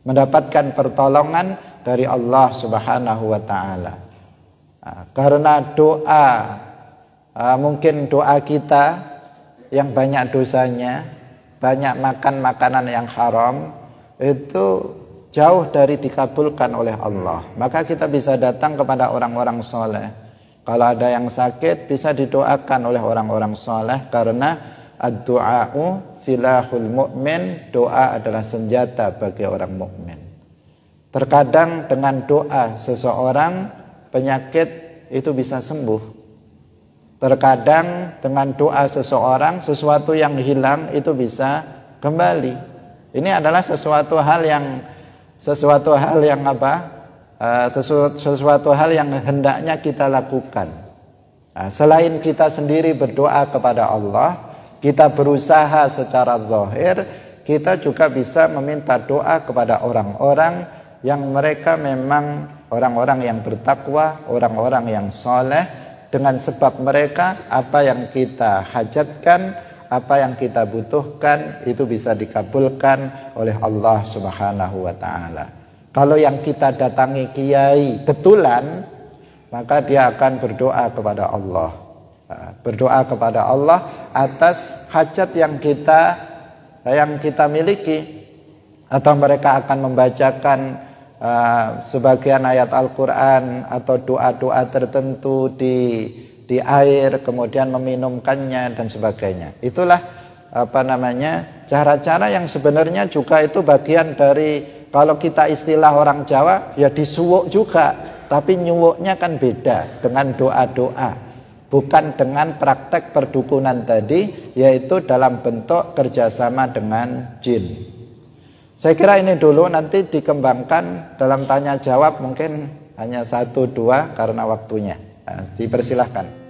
mendapatkan pertolongan dari Allah Subhanahu wa ta'ala. Karena doa, mungkin doa kita yang banyak dosanya, banyak makan makanan yang haram, itu jauh dari dikabulkan oleh Allah. Maka kita bisa datang kepada orang-orang soleh. Kalau ada yang sakit, bisa didoakan oleh orang-orang soleh, karena ad-du'a'u silahul mu'min, doa adalah senjata bagi orang mukmin. Terkadang dengan doa seseorang penyakit itu bisa sembuh. Terkadang dengan doa seseorang sesuatu yang hilang itu bisa kembali. Ini adalah sesuatu hal yang hendaknya kita lakukan. Selain kita sendiri berdoa kepada Allah, kita berusaha secara zahir, kita juga bisa meminta doa kepada orang-orang yang mereka memang orang-orang yang bertakwa, orang-orang yang soleh. Dengan sebab mereka, apa yang kita hajatkan, apa yang kita butuhkan, itu bisa dikabulkan oleh Allah Subhanahu wa ta'ala. Kalau yang kita datangi kiai betulan, maka dia akan berdoa kepada Allah. Berdoa kepada Allah atas hajat yang kita miliki. Atau mereka akan membacakan sebagian ayat Al-Quran atau doa-doa tertentu di air, kemudian meminumkannya dan sebagainya. Itulah cara-cara yang sebenarnya juga itu bagian dari, kalau kita istilah orang Jawa ya disuwuk juga, tapi nyuwuknya kan beda dengan doa-doa, bukan dengan praktek perdukunan tadi, yaitu dalam bentuk kerjasama dengan jin. Saya kira ini dulu, nanti dikembangkan dalam tanya jawab, mungkin hanya 1-2 karena waktunya. Dipersilahkan.